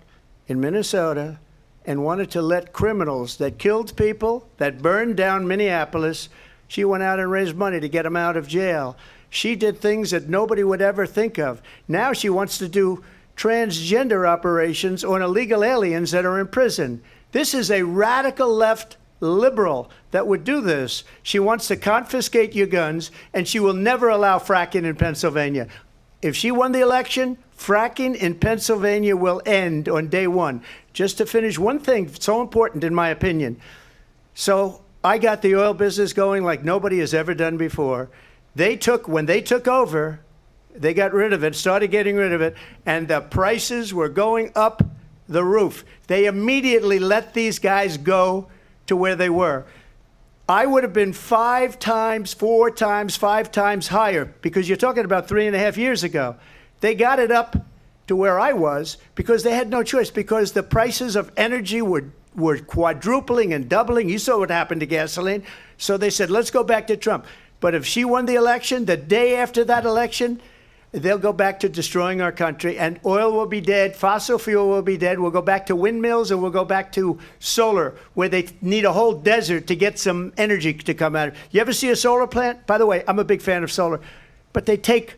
in Minnesota and wanted to let criminals that killed people, that burned down Minneapolis, she went out and raised money to get them out of jail. She did things that nobody would ever think of. Now she wants to do transgender operations on illegal aliens that are in prison. This is a radical left liberal that would do this. She wants to confiscate your guns, and she will never allow fracking in Pennsylvania. If she won the election, fracking in Pennsylvania will end on day one. Just to finish, one thing so important in my opinion. So I got the oil business going like nobody has ever done before. When they took over, they got rid of it, started getting rid of it, and the prices were going up the roof. They immediately let these guys go to where they were. I would have been 5 times, 4 times, 5 times higher, because you're talking about 3.5 years ago. They got it up to where I was because they had no choice, because the prices of energy were quadrupling and doubling. You saw what happened to gasoline. So they said, let's go back to Trump. But if she won the election, the day after that election, they'll go back to destroying our country, and oil will be dead, fossil fuel will be dead, we'll go back to windmills, and we'll go back to solar, where they need a whole desert to get some energy to come out. You ever see a solar plant? By the way, I'm a big fan of solar, but they take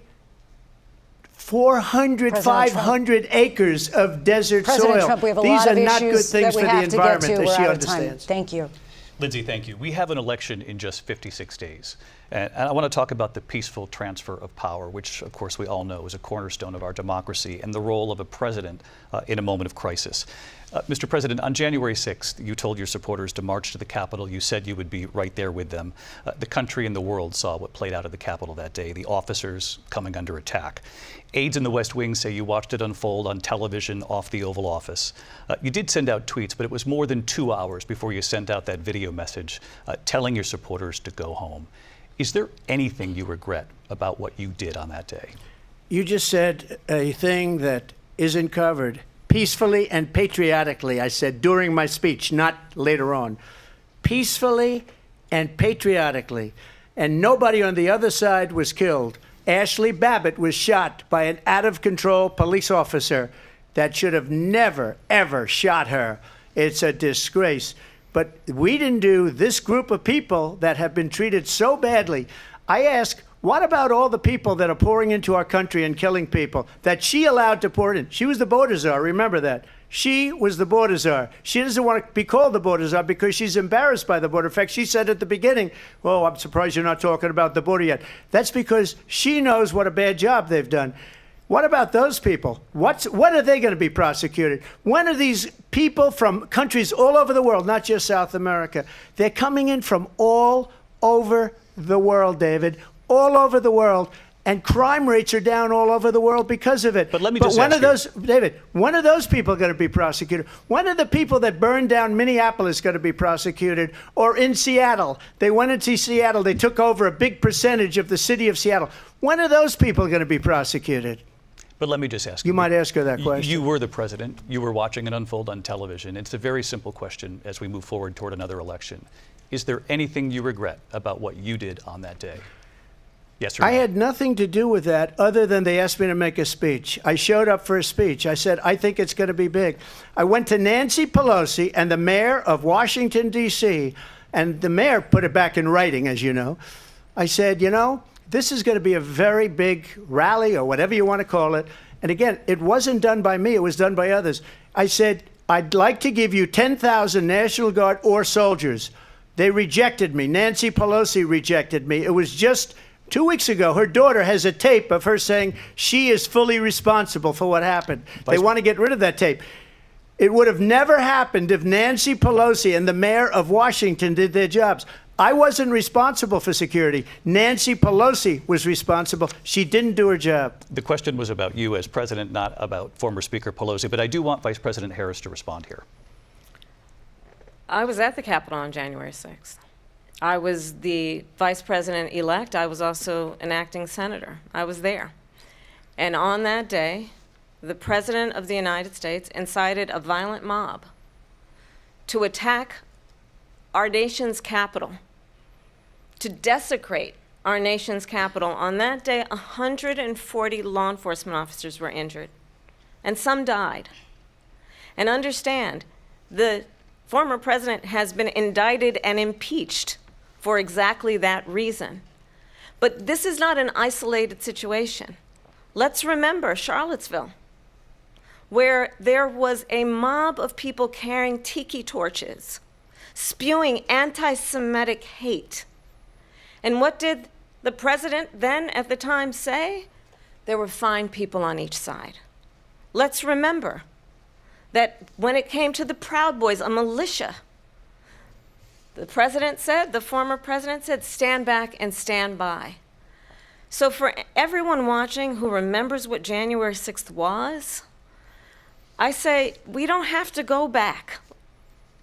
400, 500 acres of desert President soil. Trump, we have a These lot are of not good issues things that we for the have to get to. environment, We're as she out of time. understands. Thank you. Lindsay, thank you. We have an election in just 56 days. And I want to talk about the peaceful transfer of power, which, of course, we all know is a cornerstone of our democracy, and the role of a president in a moment of crisis. Mr. President, on January 6th, you told your supporters to march to the Capitol. You said you would be right there with them. The country and the world saw what played out at the Capitol that day, the officers coming under attack. Aides in the West Wing say you watched it unfold on television off the Oval Office. You did send out tweets, but it was more than 2 hours before you sent out that video message telling your supporters to go home. Is there anything you regret about what you did on that day? You just said a thing that isn't covered. Peacefully and patriotically, I said during my speech, not later on. Peacefully and patriotically. And nobody on the other side was killed. Ashley Babbitt was shot by an out-of-control police officer that should have never, ever shot her. It's a disgrace. But we didn't do this group of people that have been treated so badly. I ask, what about all the people that are pouring into our country and killing people that she allowed to pour in? She was the border czar, remember that. She was the border czar. She doesn't want to be called the border czar because she's embarrassed by the border. In fact, she said at the beginning, well, I'm surprised you're not talking about the border yet. That's because she knows what a bad job they've done. What about those people? When are they going to be prosecuted? When are these people from countries all over the world, not just South America? They're coming in from all over the world, David, all over the world, and crime rates are down all over the world because of it. But let me just ask you, David, when are those people going to be prosecuted? When are the people that burned down Minneapolis going to be prosecuted? Or in Seattle, they went into Seattle, they took over a big percentage of the city of Seattle. When are those people going to be prosecuted? But let me just ask you. You might ask her that question. You were the president. You were watching it unfold on television. It's a very simple question as we move forward toward another election. Is there anything you regret about what you did on that day? Yes or no? I had nothing to do with that other than they asked me to make a speech. I showed up for a speech. I said, I think it's going to be big. I went to Nancy Pelosi and the mayor of Washington, D.C., and the mayor put it back in writing, as you know. I said, you know, this is going to be a very big rally or whatever you want to call it. And again, it wasn't done by me. It was done by others. I said, I'd like to give you 10,000 National Guard or soldiers. They rejected me. Nancy Pelosi rejected me. It was just 2 weeks ago, her daughter has a tape of her saying she is fully responsible for what happened. They want to get rid of that tape. It would have never happened if Nancy Pelosi and the mayor of Washington did their jobs. I wasn't responsible for security. Nancy Pelosi was responsible. She didn't do her job. The question was about you as president, not about former Speaker Pelosi, but I do want Vice President Harris to respond here. I was at the Capitol on January 6th. I was the vice president-elect. I was also an acting senator. I was there. And on that day, the President of the United States incited a violent mob to attack our nation's capital, to desecrate our nation's capital. On that day, 140 law enforcement officers were injured, and some died. And understand, the former president has been indicted and impeached for exactly that reason. But this is not an isolated situation. Let's remember Charlottesville, where there was a mob of people carrying tiki torches, spewing anti-Semitic hate. And what did the president then at the time say? There were fine people on each side. Let's remember that when it came to the Proud Boys, a militia, the president said, the former president said, stand back and stand by. So for everyone watching who remembers what January 6th was, I say, we don't have to go back.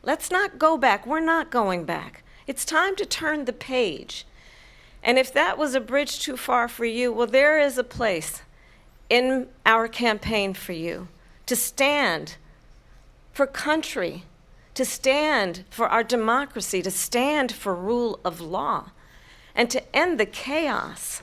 Let's not go back. We're not going back. It's time to turn the page. And if that was a bridge too far for you, well, there is a place in our campaign for you to stand for country, to stand for our democracy, to stand for rule of law, and to end the chaos,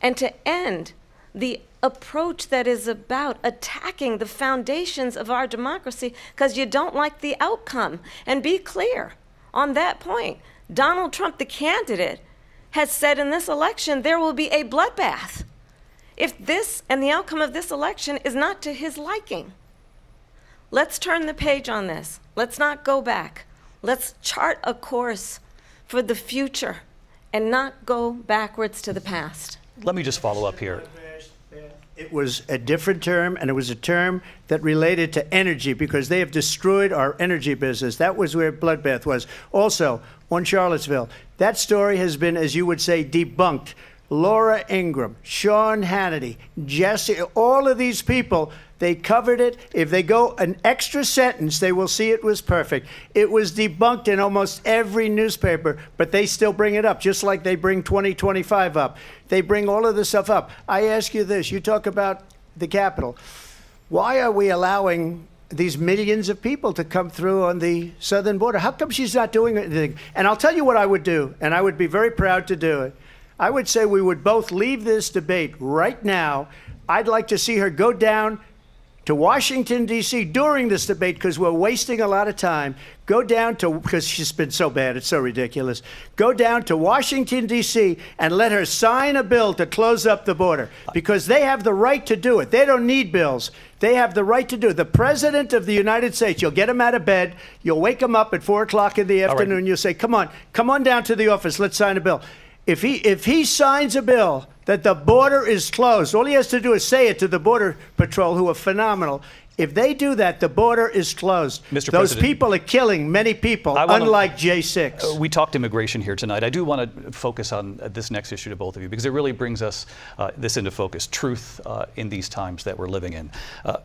and to end the approach that is about attacking the foundations of our democracy because you don't like the outcome. And be clear on that point. Donald Trump, the candidate, has said in this election there will be a bloodbath if this and the outcome of this election is not to his liking. Let's turn the page on this. Let's not go back. Let's chart a course for the future and not go backwards to the past. Let me just follow up here. It was a different term, and it was a term that related to energy because they have destroyed our energy business. That was where Bloodbath was. Also, on Charlottesville, that story has been, as you would say, debunked. Laura Ingraham, Sean Hannity, Jesse, all of these people, they covered it. If they go an extra sentence, they will see it was perfect. It was debunked in almost every newspaper, but they still bring it up, just like they bring 2025 up. They bring all of this stuff up. I ask you this, you talk about the Capitol. Why are we allowing these millions of people to come through on the southern border? How come she's not doing anything? And I'll tell you what I would do, and I would be very proud to do it. I would say we would both leave this debate right now. I'd like to see her go down to Washington, D.C. during this debate because we're wasting a lot of time. Go down to, because she's been so bad, it's so ridiculous. Go down to Washington, D.C. and let her sign a bill to close up the border because they have the right to do it. They don't need bills. They have the right to do it. The President of the United States, you'll get him out of bed, you'll wake him up at 4 o'clock in the afternoon, you'll say, come on down to the office, let's sign a bill. If he signs a bill that the border is closed, all he has to do is say it to the Border Patrol, who are phenomenal. If they do that, the border is closed. Mr. Those President, people are killing many people, unlike J6. We talked immigration here tonight. I do want to focus on this next issue to both of you because it really brings us this into focus, truth in these times that we're living in.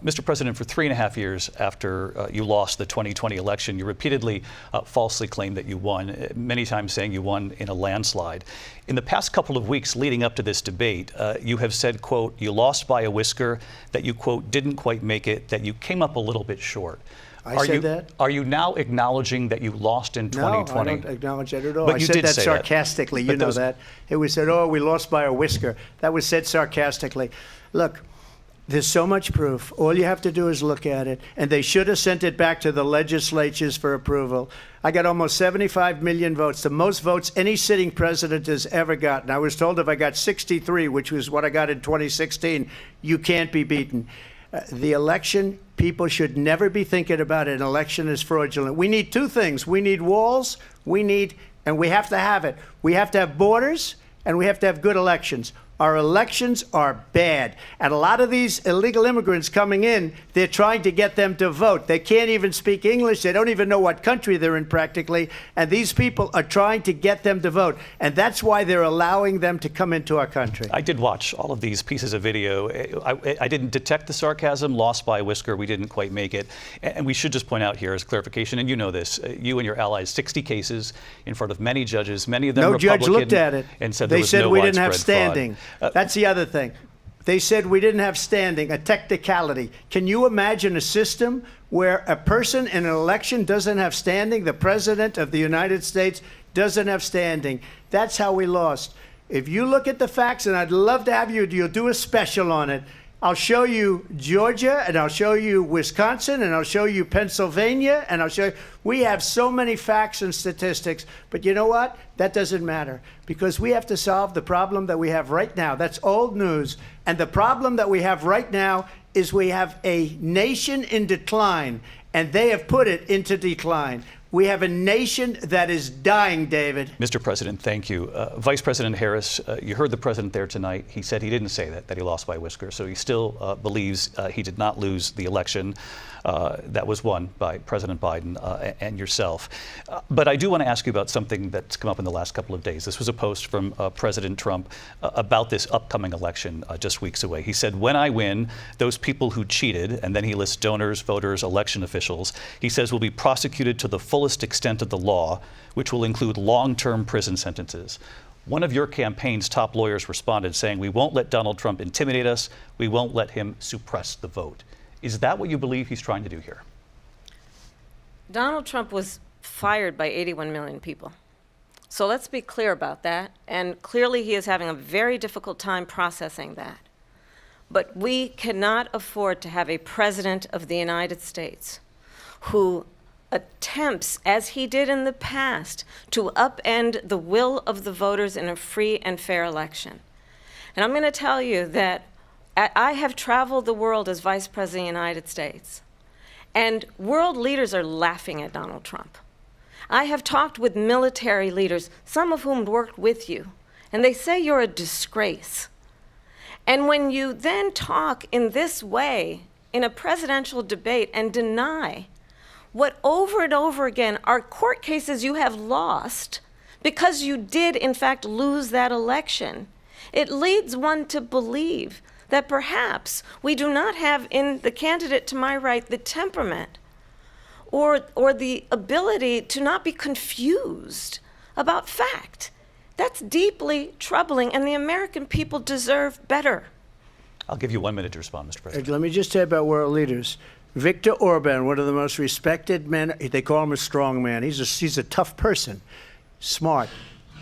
Mr. President, for 3.5 years after you lost the 2020 election, you repeatedly falsely claimed that you won, many times saying you won in a landslide. In the past couple of weeks leading up to this debate, you have said, quote, you lost by a whisker, that you, quote, didn't quite make it, that you came up a little bit short. I said that? Are you now acknowledging that you lost in 2020? No, I don't acknowledge that at all. But I you said did that say sarcastically. That. You know that. It was said, oh, we lost by a whisker. That was said sarcastically. Look, there's so much proof. All you have to do is look at it. And they should have sent it back to the legislatures for approval. I got almost 75 million votes, the most votes any sitting president has ever gotten. I was told if I got 63, which was what I got in 2016, you can't be beaten. The election, people should never be thinking about an election as fraudulent. We need two things. We need walls, and we have to have it. We have to have borders, and we have to have good elections. Our elections are bad. And a lot of these illegal immigrants coming in, they're trying to get them to vote. They can't even speak English. They don't even know what country they're in practically. And these people are trying to get them to vote. And that's why they're allowing them to come into our country. I did watch all of these pieces of video. I didn't detect the sarcasm, lost by a whisker. We didn't quite make it. And we should just point out here as clarification, and you know this, you and your allies, 60 cases in front of many judges, many of them Republican. No judge looked at it. And said they there was said no we didn't have widespread fraud. standing. That's the other thing. They said we didn't have standing, a technicality. Can you imagine a system where a person in an election doesn't have standing? The President of the United States doesn't have standing. That's how we lost. If you look at the facts, and I'd love to have you'll do a special on it. I'll show you Georgia, and I'll show you Wisconsin, and I'll show you Pennsylvania, and I'll show you. We have so many facts and statistics, but you know what? That doesn't matter because we have to solve the problem that we have right now. That's old news. And the problem that we have right now is we have a nation in decline, and they have put it into decline. We have a nation that is dying, David. Mr. President, thank you. Vice President Harris, you heard the president there tonight. He said he didn't say that he lost by a whisker. So he still believes he did not lose the election that was won by President Biden and yourself. But I do want to ask you about something that's come up in the last couple of days. This was a post from President Trump about this upcoming election just weeks away. He said, when I win, those people who cheated, and then he lists donors, voters, election officials, he says will be prosecuted to the fullest extent of the law, which will include long-term prison sentences. One of your campaign's top lawyers responded saying, we won't let Donald Trump intimidate us. We won't let him suppress the vote. Is that what you believe he's trying to do here? Donald Trump was fired by 81 million people. So let's be clear about that. And clearly he is having a very difficult time processing that. But we cannot afford to have a president of the United States who attempts, as he did in the past, to upend the will of the voters in a free and fair election. And I'm going to tell you that I have traveled the world as Vice President of the United States, and world leaders are laughing at Donald Trump. I have talked with military leaders, some of whom worked with you, and they say you're a disgrace. And when you then talk in this way in a presidential debate and deny what over and over again are court cases you have lost because you did in fact lose that election, it leads one to believe that perhaps we do not have in the candidate to my right the temperament or the ability to not be confused about fact. That's deeply troubling, and the American people deserve better. I'll give you 1 minute to respond, Mr. President. Let me just say about world leaders. Viktor Orban, one of the most respected men, they call him a strong man. He's a tough person, smart.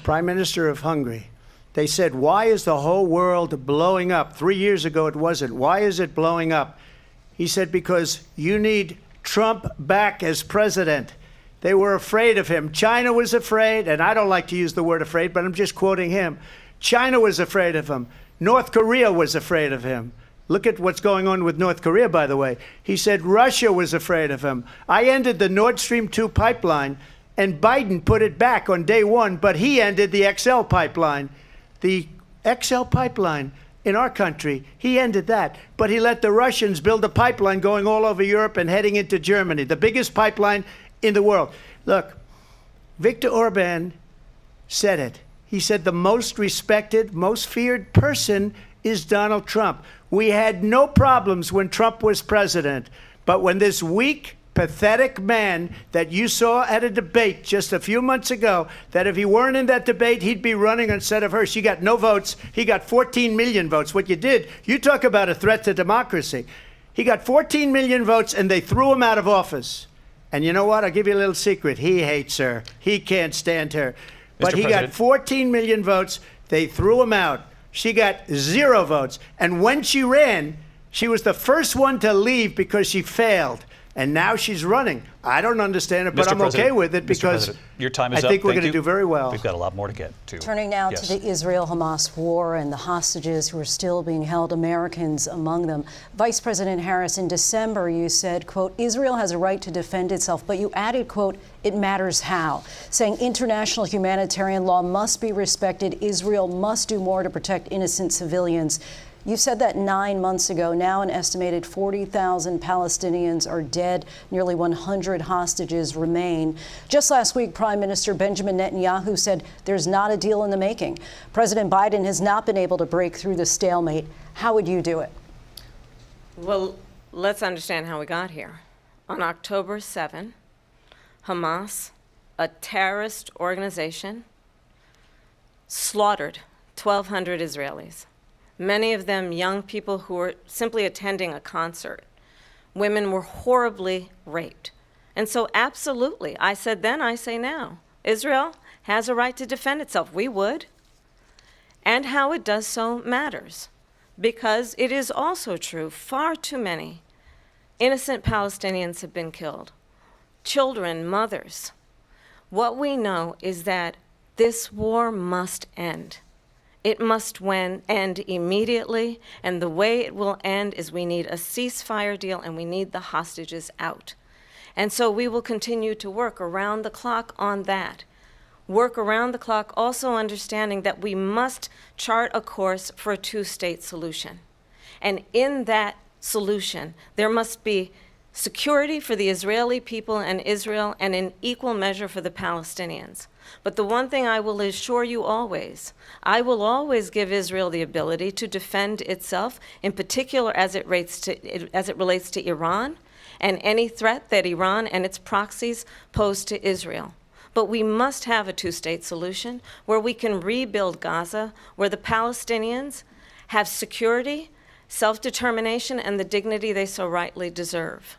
Prime Minister of Hungary. They said, why is the whole world blowing up? 3 years ago it wasn't. Why is it blowing up? He said, because you need Trump back as president. They were afraid of him. China was afraid, and I don't like to use the word afraid, but I'm just quoting him. China was afraid of him. North Korea was afraid of him. Look at what's going on with North Korea, by the way. He said Russia was afraid of him. I ended the Nord Stream 2 pipeline, and Biden put it back on day one, but he ended the XL pipeline. The XL pipeline in our country, he ended that. But he let the Russians build a pipeline going all over Europe and heading into Germany, the biggest pipeline in the world. Look, Viktor Orban said it. He said the most respected, most feared person is Donald Trump. We had no problems when Trump was president. But when this weak, pathetic man that you saw at a debate just a few months ago, that if he weren't in that debate, he'd be running instead of her. She got no votes. He got 14 million votes. What you did, you talk about a threat to democracy. He got 14 million votes, and they threw him out of office. And you know what? I'll give you a little secret. He hates her. He can't stand her. But he got 14 million votes. They threw him out. She got 0 votes. And when she ran, she was the first one to leave because she failed. And now she's running. I don't understand it, but I'm okay with it because your time is I think up. we're Thank going to you. do very well. We've got a lot more to get to. Turning now Yes. to the Israel-Hamas war and the hostages who are still being held, Americans among them. Vice President Harris, in December, you said, quote, Israel has a right to defend itself, but you added, quote, it matters how, saying international humanitarian law must be respected. Israel must do more to protect innocent civilians. You said that 9 months ago. Now an estimated 40,000 Palestinians are dead. Nearly 100 hostages remain. Just last week, Prime Minister Benjamin Netanyahu said there's not a deal in the making. President Biden has not been able to break through the stalemate. How would you do it? Well, let's understand how we got here. On October 7, Hamas, a terrorist organization, slaughtered 1,200 Israelis. Many of them young people who were simply attending a concert. Women were horribly raped. And so absolutely, I said then, I say now, Israel has a right to defend itself. We would. And how it does so matters. Because it is also true, far too many innocent Palestinians have been killed. Children, mothers. What we know is that this war must end. It must end immediately, and the way it will end is we need a ceasefire deal and we need the hostages out. And so we will continue to work around the clock on that. Work around the clock, also understanding that we must chart a course for a two-state solution. And in that solution, there must be security for the Israeli people and Israel, and in equal measure for the Palestinians. But the one thing I will assure you always, I will always give Israel the ability to defend itself, in particular as it relates to Iran and any threat that Iran and its proxies pose to Israel. But we must have a two-state solution where we can rebuild Gaza, where the Palestinians have security, self-determination, and the dignity they so rightly deserve.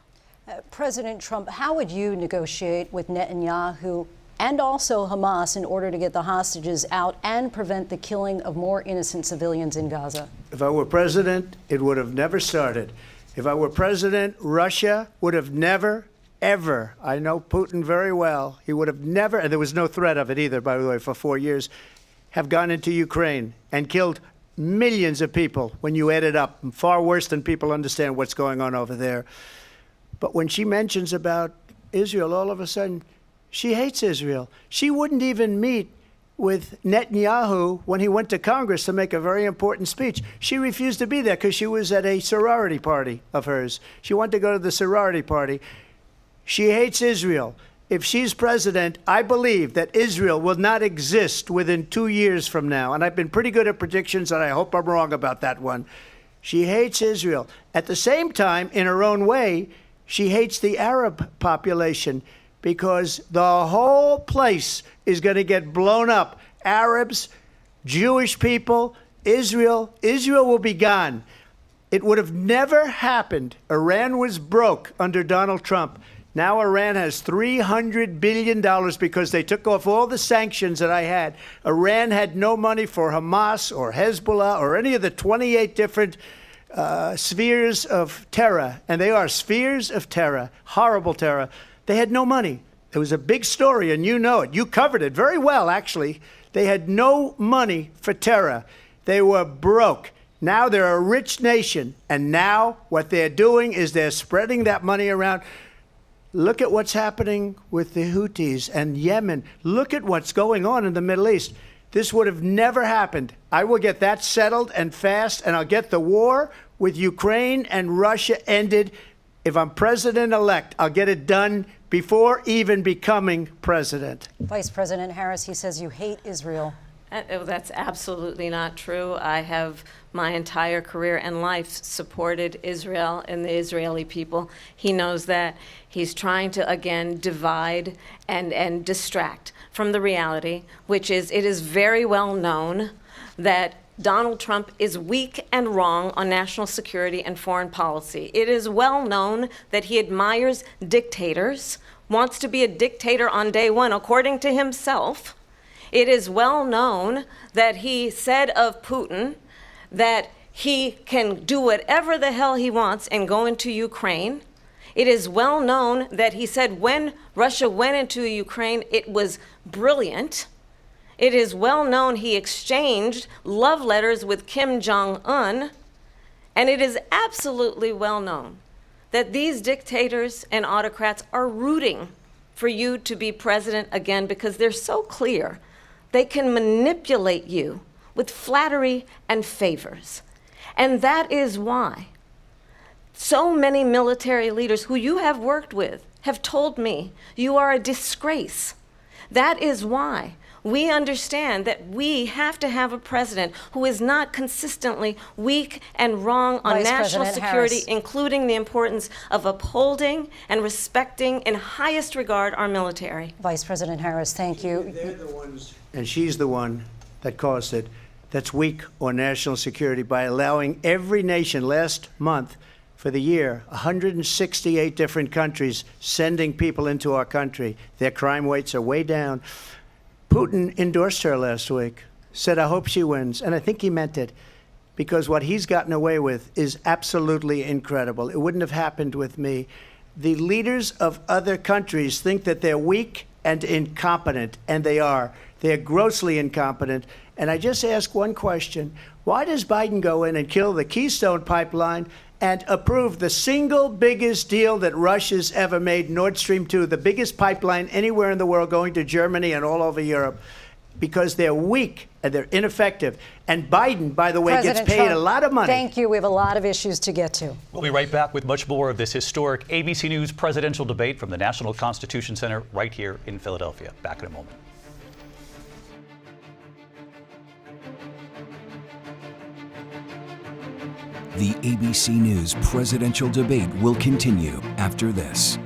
President Trump, how would you negotiate with Netanyahu and also Hamas in order to get the hostages out and prevent the killing of more innocent civilians in Gaza? If I were president, it would have never started. If I were president, Russia would have never, ever, I know Putin very well, he would have never, and there was no threat of it either, by the way, for 4 years, have gone into Ukraine and killed millions of people when you add it up, far worse than people understand what's going on over there. But when she mentions about Israel, all of a sudden, She hates Israel. She wouldn't even meet with Netanyahu when he went to Congress to make a very important speech. She refused to be there because she was at a sorority party of hers. She wanted to go to the sorority party. She hates Israel. If she's president, I believe that Israel will not exist within 2 years from now. And I've been pretty good at predictions, and I hope I'm wrong about that one. She hates Israel. At the same time, in her own way, she hates the Arab population because the whole place is going to get blown up. Arabs, Jewish people, Israel will be gone. It would have never happened. Iran was broke under Donald Trump. Now Iran has $300 billion because they took off all the sanctions that I had. Iran had no money for Hamas or Hezbollah or any of the 28 different spheres of terror. And they are spheres of terror, horrible terror. They had no money. It was a big story, and you know it. You covered it very well, actually. They had no money for terror. They were broke. Now they're a rich nation. And now what they're doing is they're spreading that money around. Look at what's happening with the Houthis and Yemen. Look at what's going on in the Middle East. This would have never happened. I will get that settled and fast, and I'll get the war with Ukraine and Russia ended. If I'm president-elect, I'll get it done before even becoming president. Vice President Harris, he says you hate Israel. That's absolutely not true. I have my entire career and life supported Israel and the Israeli people. He knows that. He's trying to, again, divide and distract from the reality, which is it is very well known that Donald Trump is weak and wrong on national security and foreign policy. It is well known that he admires dictators, wants to be a dictator on day one, according to himself. It is well known that he said of Putin that he can do whatever the hell he wants and go into Ukraine. It is well known that he said when Russia went into Ukraine, it was brilliant. It is well known he exchanged love letters with Kim Jong-un. And it is absolutely well known that these dictators and autocrats are rooting for you to be president again because they're so clear. They can manipulate you with flattery and favors. And that is why so many military leaders who you have worked with have told me you are a disgrace. That is why we understand that we have to have a president who is not consistently weak and wrong on Vice national President security, Harris. including the importance of upholding and respecting in highest regard our military. Vice President Harris, thank you. They're the ones, and she's the one that caused it, that's weak on national security by allowing every nation last month for the year, 168 different countries sending people into our country. Their crime rates are way down. Putin endorsed her last week, said, I hope she wins. And I think he meant it because what he's gotten away with is absolutely incredible. It wouldn't have happened with me. The leaders of other countries think that they're weak and incompetent, and they are. They're grossly incompetent. And I just ask one question. Why does Biden go in and kill the Keystone Pipeline and approve the single biggest deal that Russia's ever made, Nord Stream 2, the biggest pipeline anywhere in the world going to Germany and all over Europe? Because they're weak and they're ineffective. And Biden, by the way, President gets paid Trump, a lot of money. Thank you. We have a lot of issues to get to. We'll be right back with much more of this historic ABC News presidential debate from the National Constitution Center right here in Philadelphia. Back in a moment. The ABC News presidential debate will continue after this.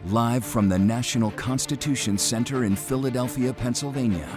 Live from the National Constitution Center in Philadelphia, Pennsylvania.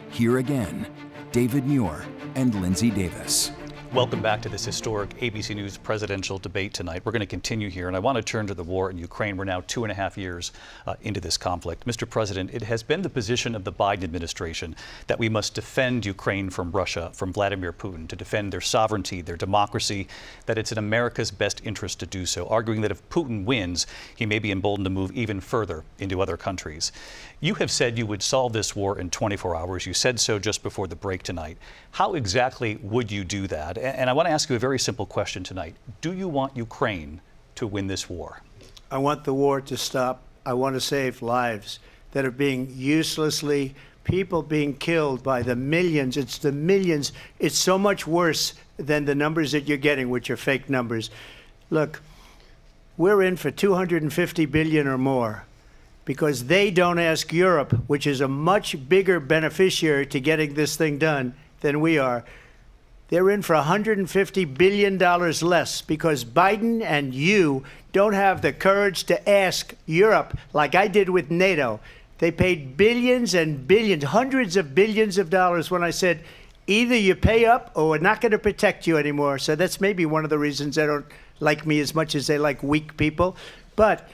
Here again, David Muir and Lindsay Davis. Welcome back to this historic ABC News presidential debate tonight. We're going to continue here, and I want to turn to the war in Ukraine. We're now 2.5 years into this conflict. Mr. President, it has been the position of the Biden administration that we must defend Ukraine from Russia, from Vladimir Putin, to defend their sovereignty, their democracy, that it's in America's best interest to do so, arguing that if Putin wins, he may be emboldened to move even further into other countries. You have said you would solve this war in 24 hours. You said so just before the break tonight. How exactly would you do that? And I want to ask you a very simple question tonight. Do you want Ukraine to win this war? I want the war to stop. I want to save lives that are being uselessly, people being killed by the millions. It's the millions. It's so much worse than the numbers that you're getting, which are fake numbers. Look, we're in for 250 billion or more, because they don't ask Europe, which is a much bigger beneficiary to getting this thing done than we are. They're in for $150 billion less because Biden and you don't have the courage to ask Europe like I did with NATO. They paid billions and billions, hundreds of billions of dollars when I said, either you pay up or we're not going to protect you anymore. So that's maybe one of the reasons they don't like me as much as they like weak people. But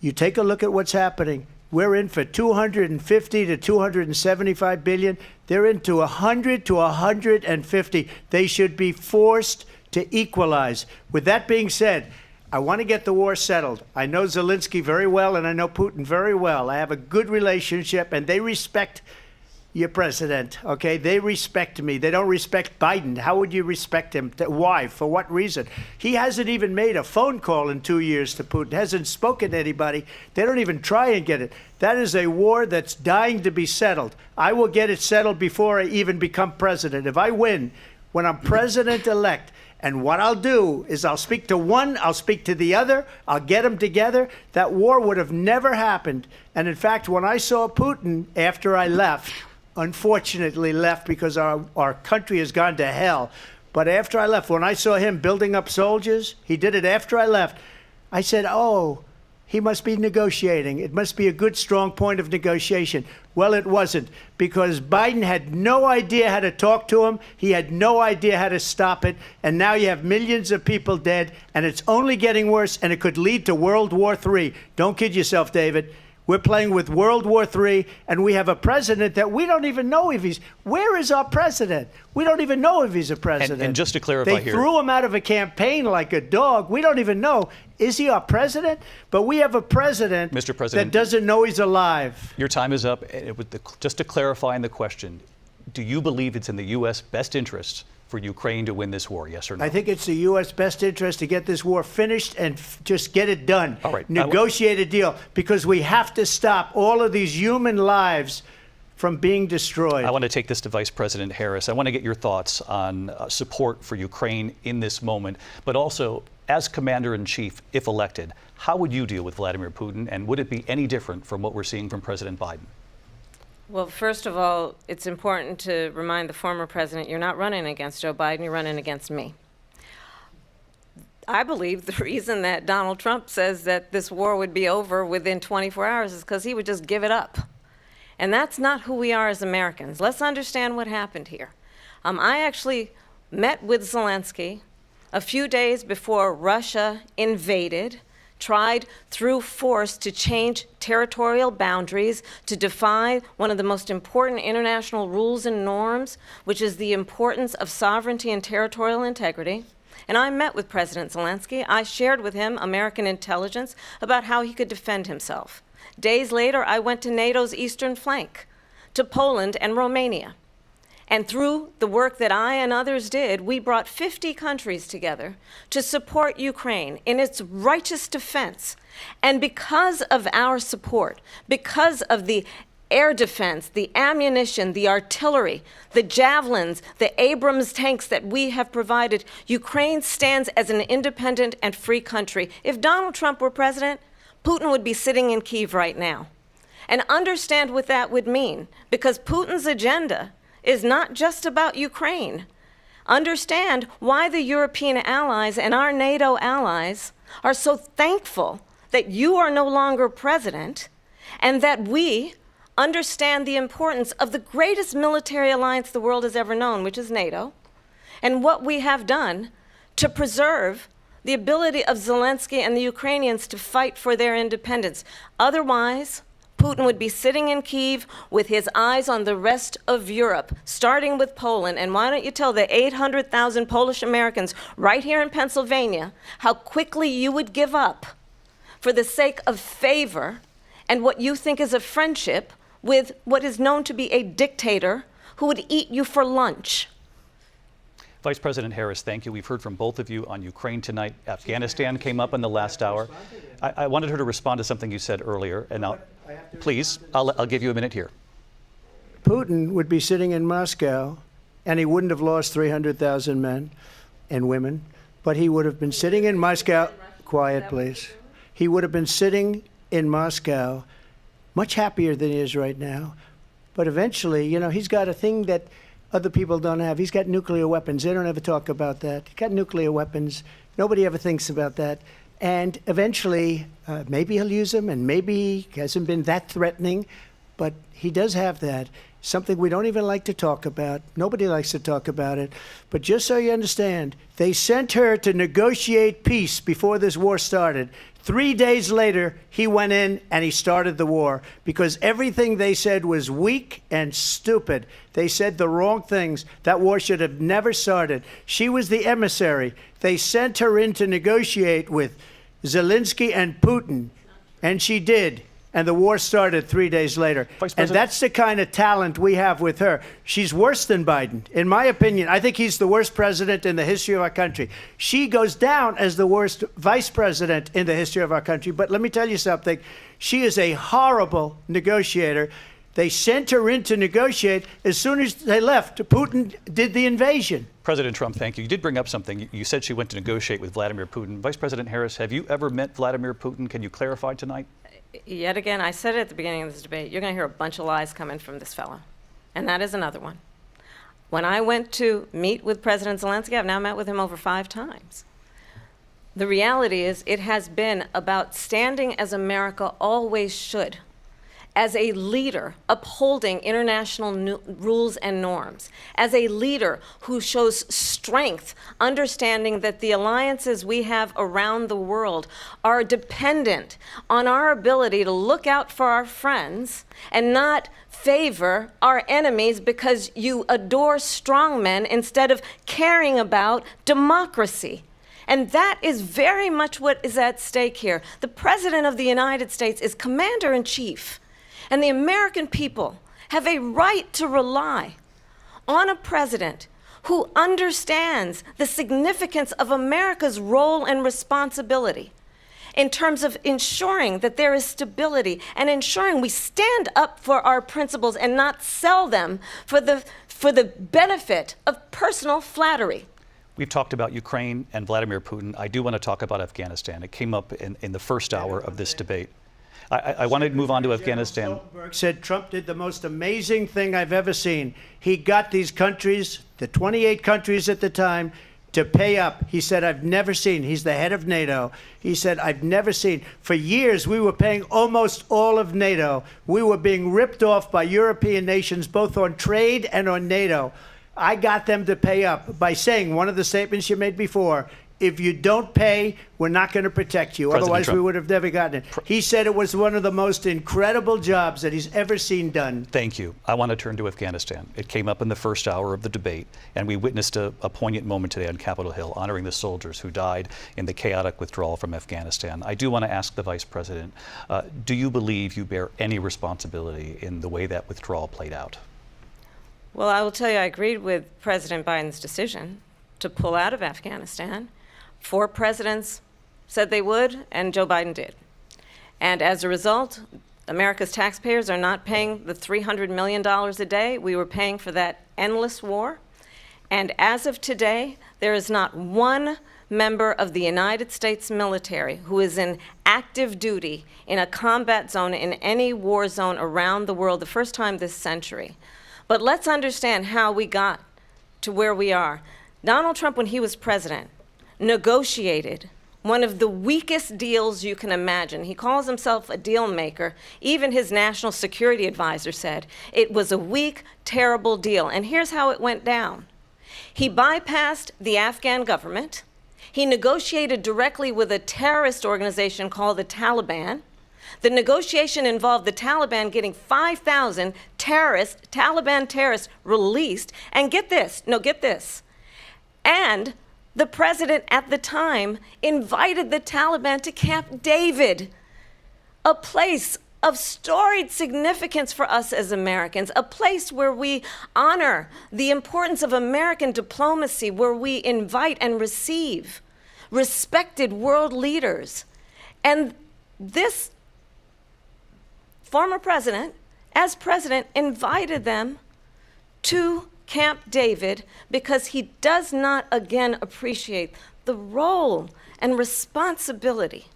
you take a look at what's happening. We're in for 250 to 275 billion. They're into 100 to 150. They should be forced to equalize. With that being said, I want to get the war settled. I know Zelensky very well, and I know Putin very well. I have a good relationship, and they respect your president, okay? They respect me. They don't respect Biden. How would you respect him? Why? For what reason? He hasn't even made a phone call in 2 years to Putin, hasn't spoken to anybody. They don't even try and get it. That is a war that's dying to be settled. I will get it settled before I even become president. If I win, when I'm president-elect, and what I'll do is I'll speak to one, I'll speak to the other, I'll get them together. That war would have never happened. And in fact, when I saw Putin after I left, unfortunately left because our country has gone to hell. But after I left, when I saw him building up soldiers, he did it after I left, I said, oh, he must be negotiating. It must be a good, strong point of negotiation. Well, it wasn't, because Biden had no idea how to talk to him. He had no idea how to stop it. And now you have millions of people dead, and it's only getting worse, and it could lead to World War III. Don't kid yourself, David. We're playing with World War III, and we have a president that we don't even know if he's... Where is our president? We don't even know if he's a president. And just to clarify they here... They threw him out of a campaign like a dog. We don't even know. Is he our president? But we have a president, Mr. President, that doesn't know he's alive. Your time is up. Just to clarify in the question, do you believe it's in the U.S. best interest for Ukraine to win this war, yes or no? I think it's the U.S. best interest to get this war finished and just get it done. All right. Negotiate a deal, because we have to stop all of these human lives from being destroyed. I want to take this to Vice President Harris. I want to get your thoughts on support for Ukraine in this moment, but also, as Commander-in-Chief, if elected, how would you deal with Vladimir Putin, and would it be any different from what we're seeing from President Biden? Well, first of all, it's important to remind the former president, you're not running against Joe Biden, you're running against me. I believe the reason that Donald Trump says that this war would be over within 24 hours is because he would just give it up. And that's not who we are as Americans. Let's understand what happened here. I actually met with Zelensky a few days before Russia invaded, tried through force to change territorial boundaries, to defy one of the most important international rules and norms, which is the importance of sovereignty and territorial integrity. And I met with President Zelensky. I shared with him American intelligence about how he could defend himself. Days later, I went to NATO's eastern flank, to Poland and Romania. And through the work that I and others did, we brought 50 countries together to support Ukraine in its righteous defense. And because of our support, because of the air defense, the ammunition, the artillery, the javelins, the Abrams tanks that we have provided, Ukraine stands as an independent and free country. If Donald Trump were president, Putin would be sitting in Kyiv right now. And understand what that would mean, because Putin's agenda is not just about Ukraine. Understand why the European allies and our NATO allies are so thankful that you are no longer president and that we understand the importance of the greatest military alliance the world has ever known, which is NATO, and what we have done to preserve the ability of Zelensky and the Ukrainians to fight for their independence. Otherwise, Putin would be sitting in Kyiv with his eyes on the rest of Europe, starting with Poland. And why don't you tell the 800,000 Polish Americans right here in Pennsylvania how quickly you would give up for the sake of favor and what you think is a friendship with what is known to be a dictator who would eat you for lunch. Vice President Harris, thank you. We've heard from both of you on Ukraine tonight. Afghanistan came up in the last hour. I wanted her to respond to something you said earlier, and please, I'll give you a minute here. Putin would be sitting in Moscow, and he wouldn't have lost 300,000 men and women, but he would have been sitting in Moscow. Quiet, please. He would have been sitting in Moscow much happier than he is right now. But eventually, you know, he's got a thing that other people don't have. He's got nuclear weapons. They don't ever talk about that. He's got nuclear weapons. Nobody ever thinks about that. And eventually, maybe he'll use them, and maybe he hasn't been that threatening, but he does have that. Something we don't even like to talk about. Nobody likes to talk about it. But just so you understand, they sent her to negotiate peace before this war started. 3 days later, he went in and he started the war because everything they said was weak and stupid. They said the wrong things. That war should have never started. She was the emissary. They sent her in to negotiate with Zelensky and Putin, and she did. And the war started 3 days later. And that's the kind of talent we have with her. She's worse than Biden. In my opinion, I think he's the worst president in the history of our country. She goes down as the worst vice president in the history of our country. But let me tell you something. She is a horrible negotiator. They sent her in to negotiate. As soon as they left, Putin did the invasion. President Trump, thank you. You did bring up something. You said she went to negotiate with Vladimir Putin. Vice President Harris, have you ever met Vladimir Putin? Can you clarify tonight? Yet again, I said it at the beginning of this debate, you're going to hear a bunch of lies coming from this fellow. And that is another one. When I went to meet with President Zelensky, I've now met with him over 5 times. The reality is it has been about standing as America always should, as a leader upholding international rules and norms, as a leader who shows strength, understanding that the alliances we have around the world are dependent on our ability to look out for our friends and not favor our enemies because you adore strongmen instead of caring about democracy. And that is very much what is at stake here. The President of the United States is commander-in-chief. And the American people have a right to rely on a president who understands the significance of America's role and responsibility in terms of ensuring that there is stability and ensuring we stand up for our principles and not sell them for the benefit of personal flattery. We've talked about Ukraine and Vladimir Putin. I do want to talk about Afghanistan. It came up in the first hour of this debate. I want to move on to Afghanistan. Stoltenberg said Trump did the most amazing thing I've ever seen. He got these countries, the 28 countries at the time, to pay up. He said, I've never seen. He's the head of NATO. He said, I've never seen. For years, we were paying almost all of NATO. We were being ripped off by European nations, both on trade and on NATO. I got them to pay up by saying one of the statements you made before, if you don't pay, we're not going to protect you. President Otherwise, Trump. we would have never gotten it. He said it was one of the most incredible jobs that he's ever seen done. Thank you. I want to turn to Afghanistan. It came up in the first hour of the debate, and we witnessed a poignant moment today on Capitol Hill, honoring the soldiers who died in the chaotic withdrawal from Afghanistan. I do want to ask the Vice President, do you believe you bear any responsibility in the way that withdrawal played out? Well, I will tell you, I agreed with President Biden's decision to pull out of Afghanistan. 4 presidents said they would, and Joe Biden did. And as a result, America's taxpayers are not paying the $300 million a day we were paying for that endless war. And as of today, there is not one member of the United States military who is in active duty in a combat zone in any war zone around the world, the first time this century. But let's understand how we got to where we are. Donald Trump, when he was president, negotiated one of the weakest deals you can imagine. He calls himself a deal maker. Even his national security advisor said it was a weak, terrible deal. And here's how it went down. He bypassed the Afghan government. He negotiated directly with a terrorist organization called the Taliban. The negotiation involved the Taliban getting 5,000 Taliban terrorists released. And get this, and the president at the time invited the Taliban to Camp David, a place of storied significance for us as Americans, a place where we honor the importance of American diplomacy, where we invite and receive respected world leaders. And this former president, as president, invited them to Camp David because he does not again appreciate the role and responsibility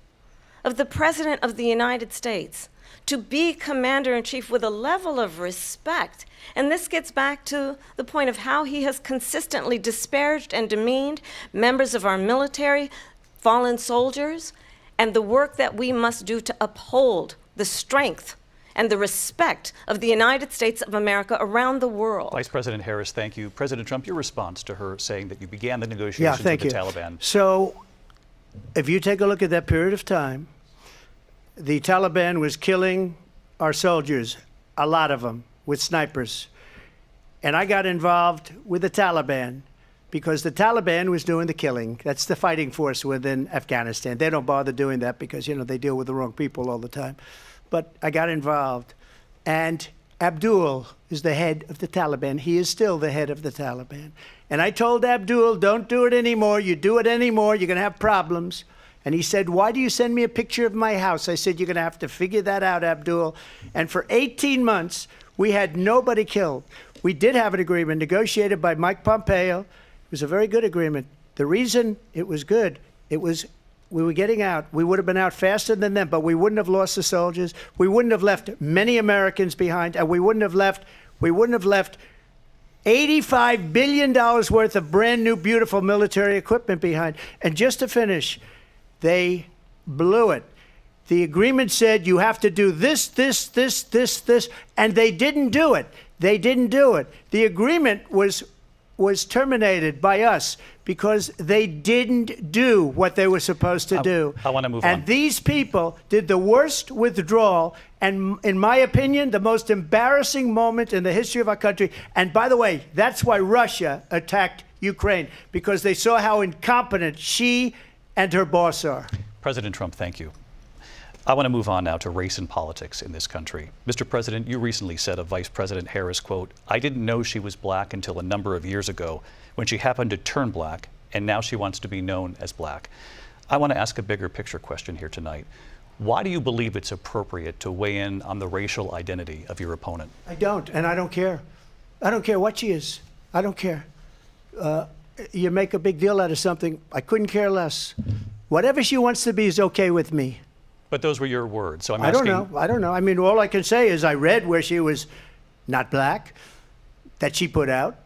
of the President of the United States to be commander-in-chief with a level of respect. And this gets back to the point of how he has consistently disparaged and demeaned members of our military, fallen soldiers, and the work that we must do to uphold the strength and the respect of the United States of America around the world. Vice President Harris, thank you. President Trump, your response to her saying that you began the negotiations with the Taliban. So if you take a look at that period of time, the Taliban was killing our soldiers, a lot of them, with snipers. And I got involved with the Taliban because the Taliban was doing the killing. That's the fighting force within Afghanistan. They don't bother doing that because, they deal with the wrong people all the time. But I got involved. And Abdul is the head of the Taliban. He is still the head of the Taliban. And I told Abdul, don't do it anymore. You do it anymore, you're going to have problems. And he said, why do you send me a picture of my house? I said, you're going to have to figure that out, Abdul. And for 18 months, we had nobody killed. We did have an agreement negotiated by Mike Pompeo. It was a very good agreement. The reason it was good, we were getting out. We would have been out faster than them, but we wouldn't have lost the soldiers. We wouldn't have left many Americans behind, and we wouldn't have left $85 billion worth of brand new, beautiful military equipment behind. And just to finish, they blew it. The agreement said you have to do this, and they didn't do it. The agreement was terminated by us because they didn't do what they were supposed to do. I want to move on. And these people did the worst withdrawal, and in my opinion, the most embarrassing moment in the history of our country. And by the way, that's why Russia attacked Ukraine, because they saw how incompetent she and her boss are. President Trump, thank you. I want to move on now to race and politics in this country. Mr. President, you recently said of Vice President Harris, quote, I didn't know she was black until a number of years ago when she happened to turn black, and now she wants to be known as black. I want to ask a bigger picture question here tonight. Why do you believe it's appropriate to weigh in on the racial identity of your opponent? I don't, and I don't care. I don't care what she is. I don't care. You make a big deal out of something, I couldn't care less. Whatever she wants to be is okay with me. But those were your words, so I'm asking. I don't know. I mean, all I can say is I read where she was not black, that she put out,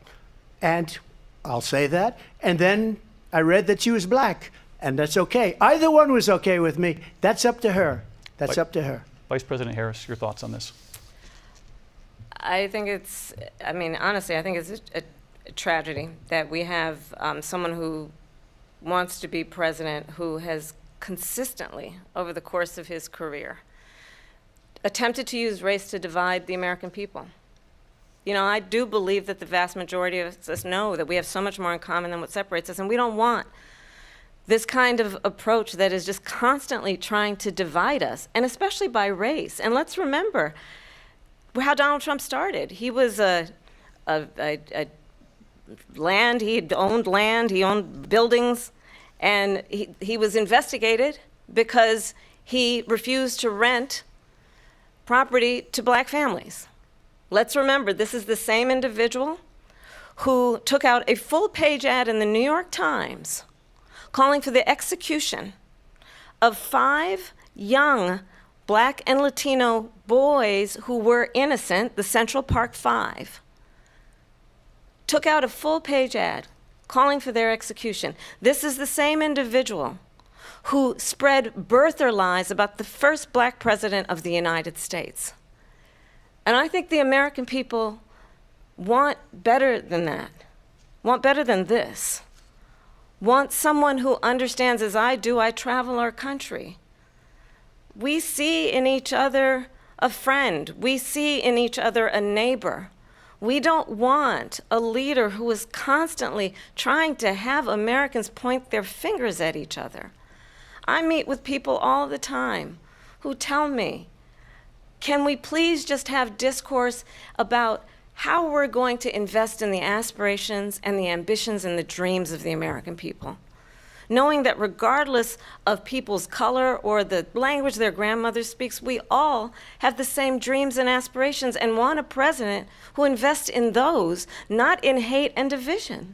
and I'll say that. And then I read that she was black, and that's okay. Either one was okay with me. That's up to her. That's up to her. Vice President Harris, your thoughts on this? Honestly, I think it's a tragedy that we have someone who wants to be president who has consistently, over the course of his career, attempted to use race to divide the American people. I do believe that the vast majority of us know that we have so much more in common than what separates us, and we don't want this kind of approach that is just constantly trying to divide us, and especially by race. And let's remember how Donald Trump started. He was he owned buildings, and he was investigated because he refused to rent property to black families. Let's remember, this is the same individual who took out a full-page ad in the New York Times calling for the execution of 5 young black and Latino boys who were innocent, the Central Park 5. Took out a full-page ad calling for their execution. This is the same individual who spread birther lies about the first black president of the United States. And I think the American people want better than that, want better than this, want someone who understands, as I do, I travel our country. We see in each other a friend. We see in each other a neighbor. We don't want a leader who is constantly trying to have Americans point their fingers at each other. I meet with people all the time who tell me, can we please just have discourse about how we're going to invest in the aspirations and the ambitions and the dreams of the American people? Knowing that regardless of people's color or the language their grandmother speaks, we all have the same dreams and aspirations and want a president who invests in those, not in hate and division.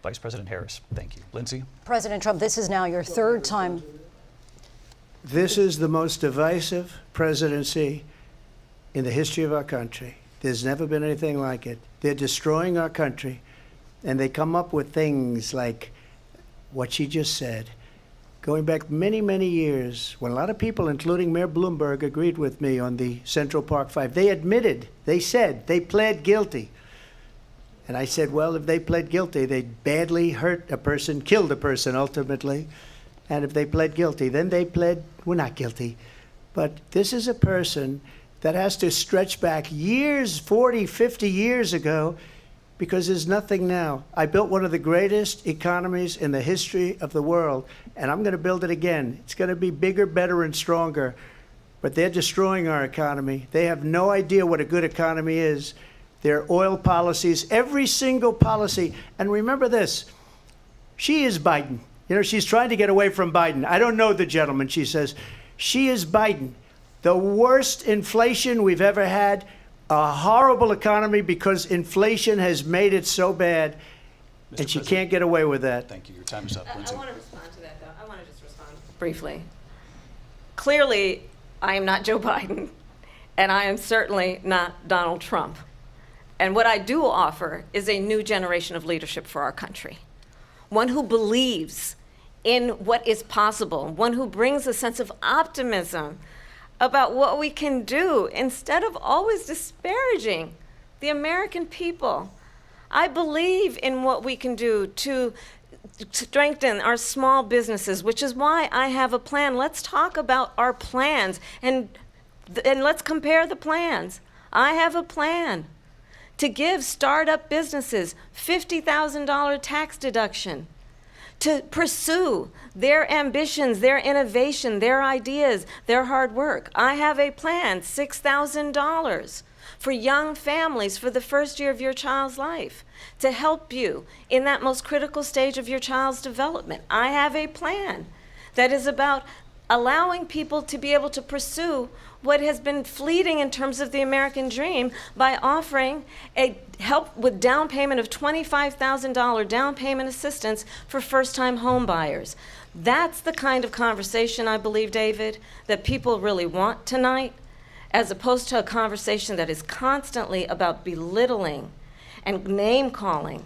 Vice President Harris, thank you. Lindsay? President Trump, this is now your third time. This is the most divisive presidency in the history of our country. There's never been anything like it. They're destroying our country, and they come up with things like what she just said. Going back many, many years, when a lot of people, including Mayor Bloomberg, agreed with me on the Central Park Five, they admitted, they said, they pled guilty. And I said, well, if they pled guilty, they badly hurt a person, killed a person ultimately. And if they pled guilty, then they pled, we're not guilty. But this is a person that has to stretch back years, 40, 50 years ago, because there's nothing now. I built one of the greatest economies in the history of the world, and I'm going to build it again. It's going to be bigger, better, and stronger. But they're destroying our economy. They have no idea what a good economy is. Their oil policies, every single policy. And remember this, she is Biden. You know, she's trying to get away from Biden. I don't know the gentleman, she says. She is Biden. The worst inflation we've ever had, a horrible economy because inflation has made it so bad, and she can't get away with that. Thank you. Your time is up, I Lindsay. want to respond to that, though. I want to just respond briefly. Clearly, I am not Joe Biden, and I am certainly not Donald Trump. And what I do offer is a new generation of leadership for our country, one who believes in what is possible, one who brings a sense of optimism about what we can do instead of always disparaging the American people. I believe in what we can do to strengthen our small businesses, which is why I have a plan. Let's talk about our plans and let's compare the plans. I have a plan to give startup businesses $50,000 tax deduction, to pursue their ambitions, their innovation, their ideas, their hard work. I have a plan, $6,000 for young families for the first year of your child's life, to help you in that most critical stage of your child's development. I have a plan that is about allowing people to be able to pursue what has been fleeting in terms of the American dream by offering a help with down payment of $25,000 down payment assistance for first-time home buyers. That's the kind of conversation, I believe, David, that people really want tonight, as opposed to a conversation that is constantly about belittling and name-calling.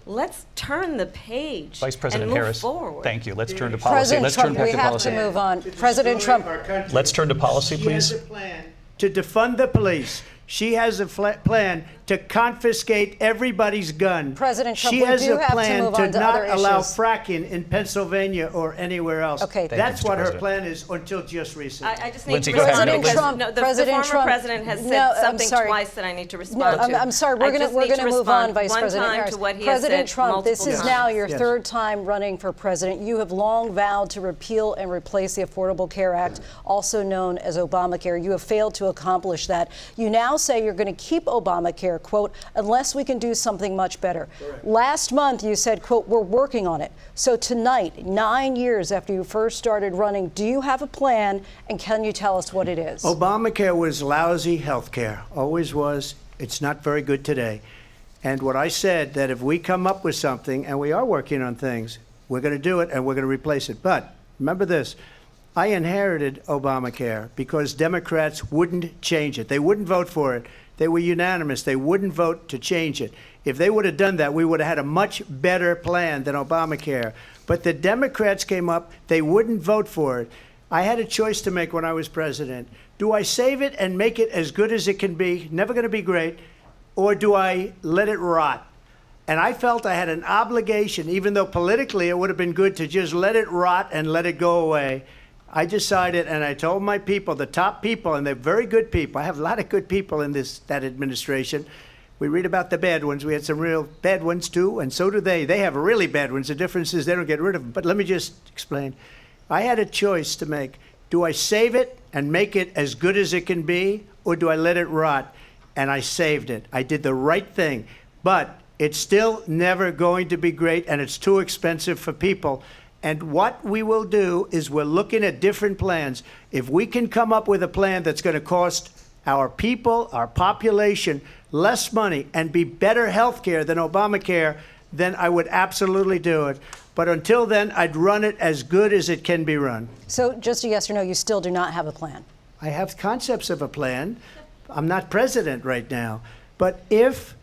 Let's turn the page Vice President and move Harris, forward. thank you. Let's turn to policy. President Let's turn Trump, back we to have policy. to move on. President Trump, Let's turn to policy, She please. has a plan to defund the police. She has a plan to confiscate everybody's gun. President Trump, she we has do a have to plan move to on to not other allow issues. fracking in Pennsylvania or anywhere else. Okay. Thank you, That's Mr. what her President. plan is until just recently. I just need Lindsay, to go ahead. respond President because Trump, no, the President former Trump, president has said no, I'm something sorry. twice that I need to No, respond to. I'm sorry. I We're just going need to to move on, respond Vice one President time Harris. to what he has President said Trump, this is multiple now times. your Yes. third time running for president. You have long vowed to repeal and replace the Affordable Care Act, also known as Obamacare. You have failed to accomplish that. You now say you're going to keep Obamacare, quote, unless we can do something much better. Last month, you said, quote, we're working on it. So tonight, 9 years after you first started running, do you have a plan, and can you tell us what it is? Obamacare was lousy health care, always was. It's not very good today. And what I said, that if we come up with something, and we are working on things, we're going to do it and we're going to replace it. But remember this, I inherited Obamacare because Democrats wouldn't change it. They wouldn't vote for it. They were unanimous. They wouldn't vote to change it. If they would have done that, we would have had a much better plan than Obamacare. But the Democrats came up, they wouldn't vote for it. I had a choice to make when I was president. Do I save it and make it as good as it can be, never going to be great, or do I let it rot? And I felt I had an obligation, even though politically it would have been good to just let it rot and let it go away. I decided, and I told my people, the top people, and they're very good people. I have a lot of good people in that administration. We read about the bad ones. We had some real bad ones too, and so do they. They have really bad ones. The difference is they don't get rid of them. But let me just explain. I had a choice to make. Do I save it and make it as good as it can be, or do I let it rot? And I saved it. I did the right thing. But it's still never going to be great, and it's too expensive for people. And what we will do is we're looking at different plans. If we can come up with a plan that's going to cost our people, our population, less money and be better health care than Obamacare, then I would absolutely do it. But until then, I'd run it as good as it can be run. So just a yes or no, you still do not have a plan? I have concepts of a plan. I'm not president right now. But if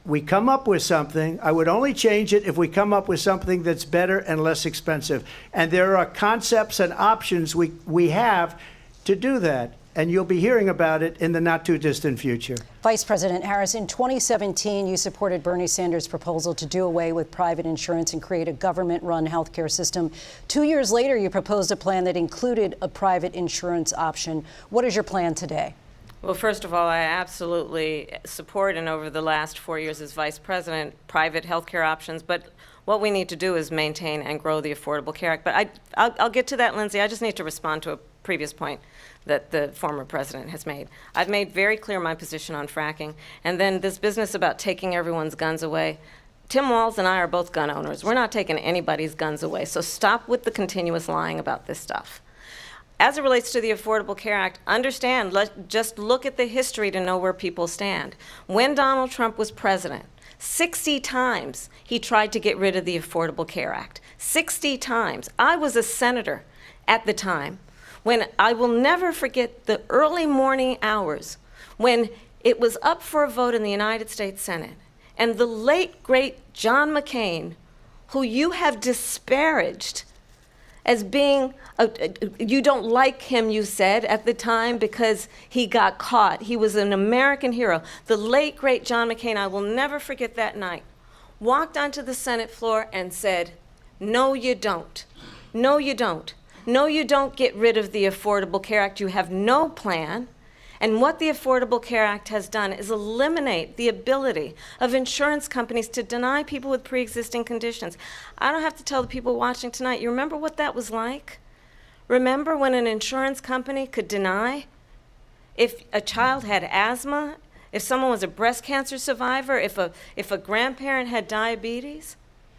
we come up with something, I would only change it if we come up with something that's better and less expensive. And there are concepts and options we have to do that. And you'll be hearing about it in the not-too-distant future. Vice President Harris, in 2017, you supported Bernie Sanders' proposal to do away with private insurance and create a government-run healthcare system. 2 years later, you proposed a plan that included a private insurance option. What is your plan today? Well, first of all, I absolutely support, and over the last 4 years as vice president, private healthcare options. But what we need to do is maintain and grow the Affordable Care Act. But I'll get to that, Lindsay. I just need to respond to a previous point that the former president has made. I've made very clear my position on fracking. And then this business about taking everyone's guns away. Tim Walz and I are both gun owners. We're not taking anybody's guns away. So stop with the continuous lying about this stuff. As it relates to the Affordable Care Act, understand, just look at the history to know where people stand. When Donald Trump was president, 60 times he tried to get rid of the Affordable Care Act. 60 times. I was a senator at the time when I will never forget the early morning hours when it was up for a vote in the United States Senate. And the late, great John McCain, who you have disparaged as being, you don't like him, you said, at the time because he got caught. He was an American hero. The late, great John McCain, I will never forget that night, walked onto the Senate floor and said, no, you don't. No, you don't. No, you don't get rid of the Affordable Care Act. You have no plan. And what the Affordable Care Act has done is eliminate the ability of insurance companies to deny people with pre-existing conditions. I don't have to tell the people watching tonight, you remember what that was like? Remember when an insurance company could deny if a child had asthma, if someone was a breast cancer survivor, if a grandparent had diabetes?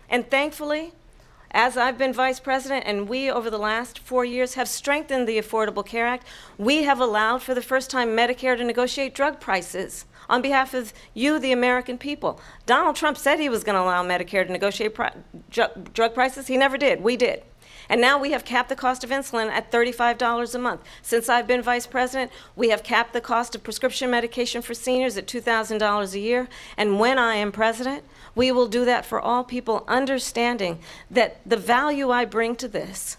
And thankfully, as I've been vice president and we over the last 4 years have strengthened the Affordable Care Act, we have allowed for the first time Medicare to negotiate drug prices on behalf of you, the American people. Donald Trump said he was going to allow Medicare to negotiate drug prices. He never did. We did. And now we have capped the cost of insulin at $35 a month. Since I've been vice president, we have capped the cost of prescription medication for seniors at $2,000 a year. And when I am president, we will do that for all people, understanding that the value I bring to this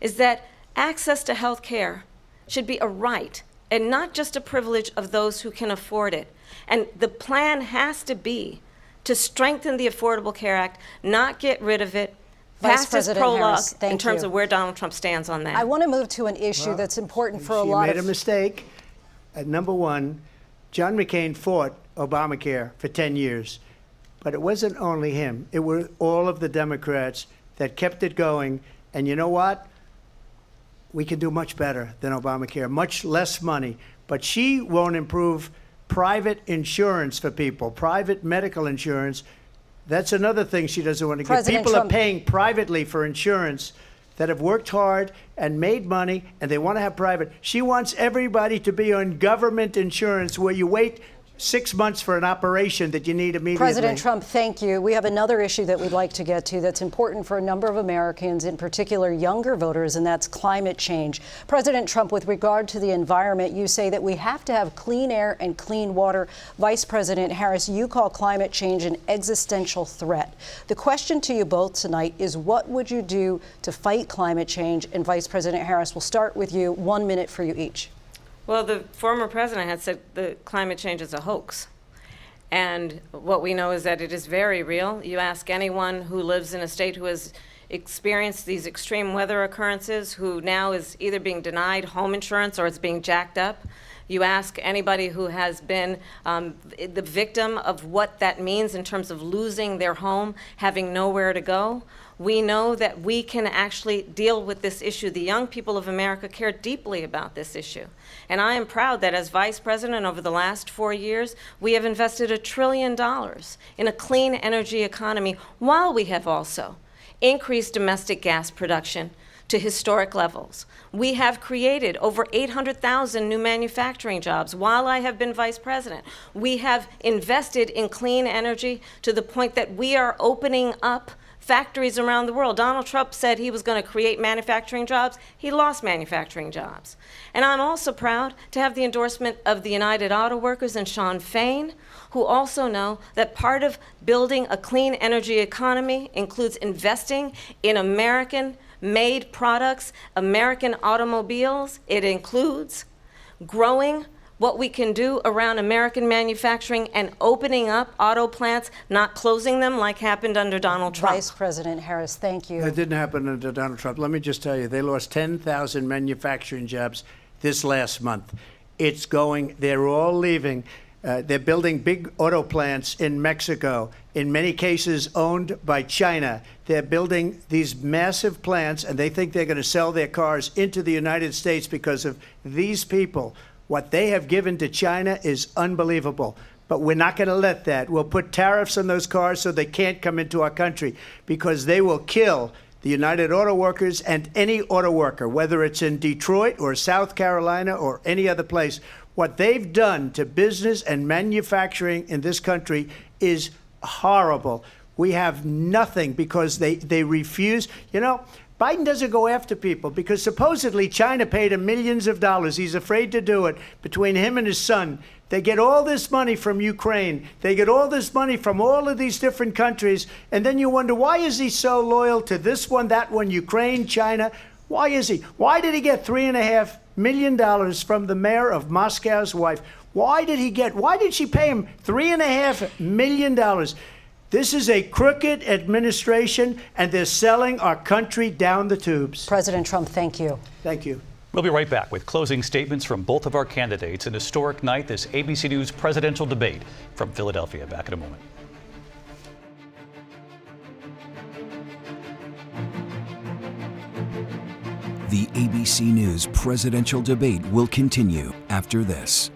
is that access to health care should be a right and not just a privilege of those who can afford it. And the plan has to be to strengthen the Affordable Care Act, not get rid of it. Vice Fastest President prologue Harris, in thank terms you. of where Donald Trump stands on that. I want to move to an issue that's important for a She lot made of... a mistake. At number one, John McCain fought Obamacare for 10 years. But it wasn't only him. It were all of the Democrats that kept it going. And you know what? We can do much better than Obamacare, much less money. But she won't improve private insurance for people, private medical insurance. That's another thing she doesn't want to give. President People Trump- are paying privately for insurance that have worked hard and made money, and they want to have private. She wants everybody to be on government insurance where you wait 6 months for an operation that you need immediately. President Trump, thank you. We have another issue that we'd like to get to that's important for a number of Americans, in particular younger voters, and that's climate change. President Trump, with regard to the environment, you say that we have to have clean air and clean water. Vice President Harris, you call climate change an existential threat. The question to you both tonight is, what would you do to fight climate change? And Vice President Harris, we'll start with you. 1 minute for you each. Well, the former president had said that climate change is a hoax. And what we know is that it is very real. You ask anyone who lives in a state who has experienced these extreme weather occurrences, who now is either being denied home insurance or it's being jacked up. You ask anybody who has been the victim of what that means in terms of losing their home, having nowhere to go. We know that we can actually deal with this issue. The young people of America care deeply about this issue. And I am proud that as vice president over the last 4 years, we have invested $1 trillion in a clean energy economy, while we have also increased domestic gas production to historic levels. We have created over 800,000 new manufacturing jobs while I have been vice president. We have invested in clean energy to the point that we are opening up factories around the world. Donald Trump said he was going to create manufacturing jobs. He lost manufacturing jobs. And I'm also proud to have the endorsement of the United Auto Workers and Shawn Fain, who also know that part of building a clean energy economy includes investing in American-made products, American automobiles. It includes growing what we can do around American manufacturing and opening up auto plants, not closing them like happened under Donald Trump. Vice President Harris, thank you. It didn't happen under Donald Trump. Let me just tell you, they lost 10,000 manufacturing jobs this last month. It's going, they're all leaving. They're building big auto plants in Mexico, in many cases owned by China. They're building these massive plants, and they think they're going to sell their cars into the United States because of these people. What they have given to China is unbelievable. But we're not going to let that. We'll put tariffs on those cars so they can't come into our country, because they will kill the United Auto Workers and any auto worker, whether it's in Detroit or South Carolina or any other place. What they've done to business and manufacturing in this country is horrible. We have nothing because they refuse. You know, Biden doesn't go after people because supposedly China paid him millions of dollars. He's afraid to do it. Between him and his son, they get all this money from Ukraine. They get all this money from all of these different countries. And then you wonder, why is he so loyal to this one, that one, Ukraine, China? Why is he? Why did he get $3.5 million from the mayor of Moscow's wife? Why did she pay him $3.5 million? This is a crooked administration, and they're selling our country down the tubes. President Trump, thank you. Thank you. We'll be right back with closing statements from both of our candidates. An historic night, this ABC News presidential debate from Philadelphia. Back in a moment. The ABC News presidential debate will continue after this.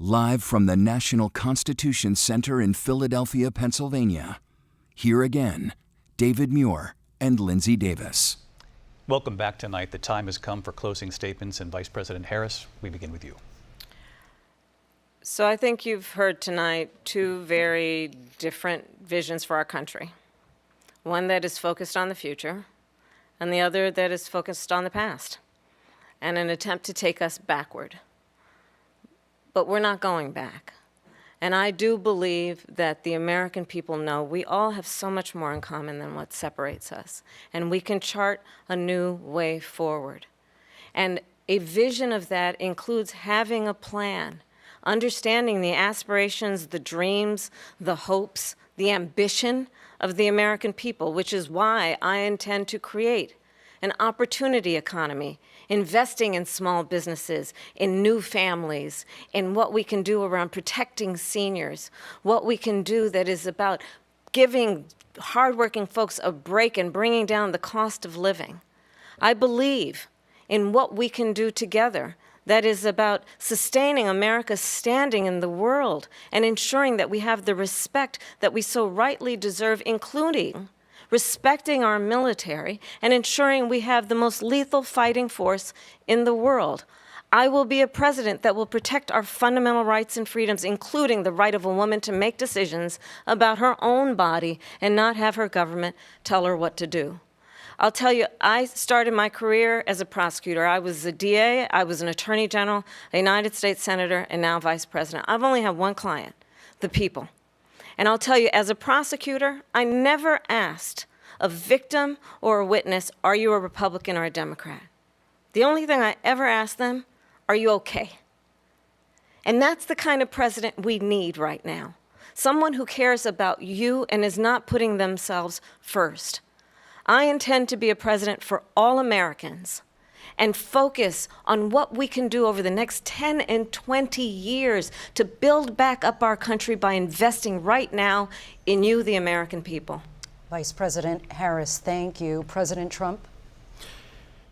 live from the National Constitution Center in Philadelphia, Pennsylvania. Here again, David Muir and Lindsay Davis. Welcome back tonight. The time has come for closing statements, and Vice President Harris, we begin with you. So I think you've heard tonight two very different visions for our country. One that is focused on the future, and the other that is focused on the past, and an attempt to take us backward. But we're not going back. And I do believe that the American people know we all have so much more in common than what separates us, and we can chart a new way forward. And a vision of that includes having a plan, understanding the aspirations, the dreams, the hopes, the ambition of the American people, which is why I intend to create an opportunity economy, investing in small businesses, in new families, in what we can do around protecting seniors, what we can do that is about giving hardworking folks a break and bringing down the cost of living. I believe in what we can do together that is about sustaining America's standing in the world and ensuring that we have the respect that we so rightly deserve, including respecting our military and ensuring we have the most lethal fighting force in the world. I will be a president that will protect our fundamental rights and freedoms, including the right of a woman to make decisions about her own body and not have her government tell her what to do. I'll tell you, I started my career as a prosecutor. I was a DA, I was an attorney general, a United States senator, and now vice president. I've only had one client, the people. And I'll tell you, as a prosecutor, I never asked a victim or a witness, are you a Republican or a Democrat? The only thing I ever asked them, are you okay? And that's the kind of president we need right now. Someone who cares about you and is not putting themselves first. I intend to be a president for all Americans and focus on what we can do over the next 10 and 20 years to build back up our country by investing right now in you, the American people. Vice President Harris, thank you. President Trump?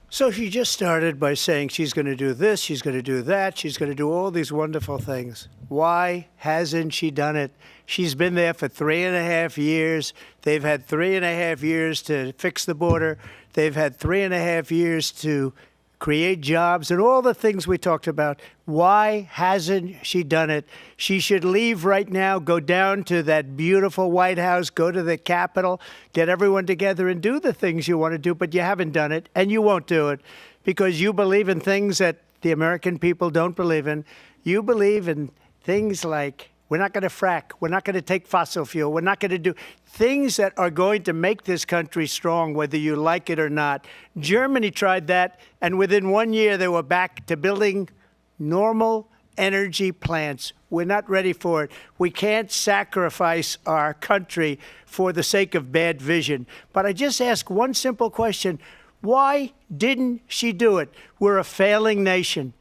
So she just started by saying she's going to do this, she's going to do that, she's going to do all these wonderful things. Why hasn't she done it? She's been there for 3.5 years. They've had 3.5 years to fix the border. They've had 3.5 years to create jobs and all the things we talked about. Why hasn't she done it? She should leave right now, go down to that beautiful White House, go to the Capitol, get everyone together and do the things you want to do, but you haven't done it, and you won't do it because you believe in things that the American people don't believe in. You believe in things like we're not going to frack, we're not going to take fossil fuel, we're not going to do things that are going to make this country strong, whether you like it or not. Germany tried that, and within 1 year they were back to building normal energy plants. We're not ready for it. We can't sacrifice our country for the sake of bad vision. But I just ask one simple question. Why didn't she do it? We're a failing nation.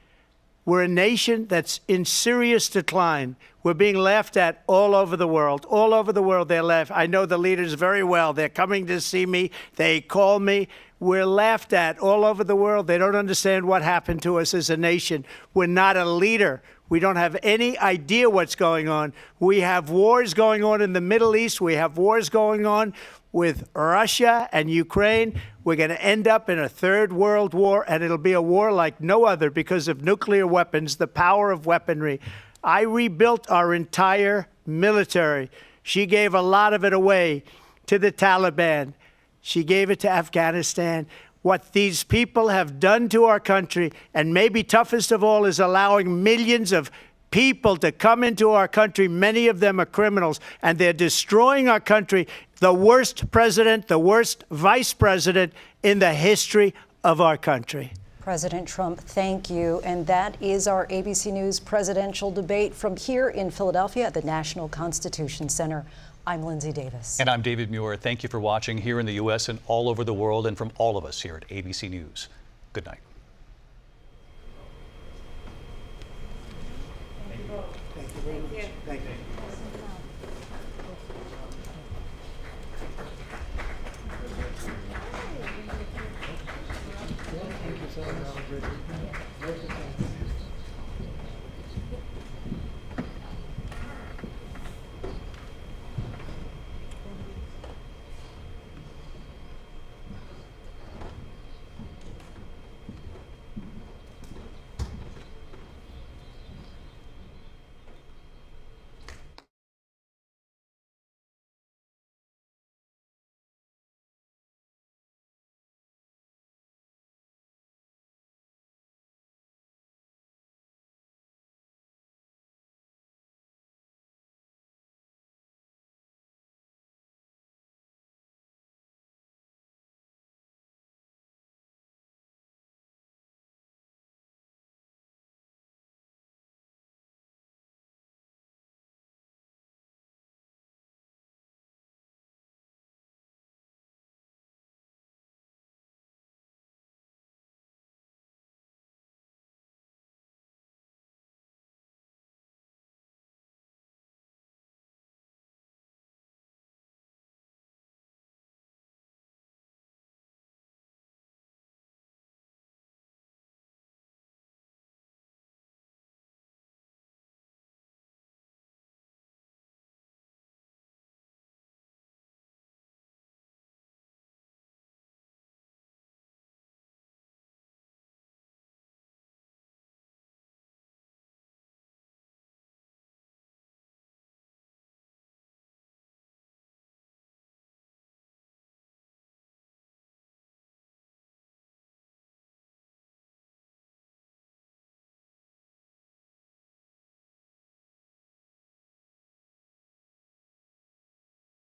We're a nation that's in serious decline. We're being laughed at all over the world. All over the world, they're laughed. I know the leaders very well. They're coming to see me. They call me. We're laughed at all over the world. They don't understand what happened to us as a nation. We're not a leader. We don't have any idea what's going on. We have wars going on in the Middle East. We have wars going on with Russia and Ukraine. We're going to end up in a third world war, and it'll be a war like no other because of nuclear weapons, the power of weaponry. I rebuilt our entire military. She gave a lot of it away to the Taliban. She gave it to Afghanistan. What these people have done to our country, and maybe toughest of all, is allowing millions of people to come into our country. Many of them are criminals, and they're destroying our country. The worst president, the worst vice president in the history of our country. President Trump, thank you. And that is our ABC News presidential debate from here in Philadelphia at the National Constitution Center. I'm Lindsay Davis. And I'm David Muir. Thank you for watching here in the U.S. and all over the world, and from all of us here at ABC News. Good night. Thank you very much. Thank you.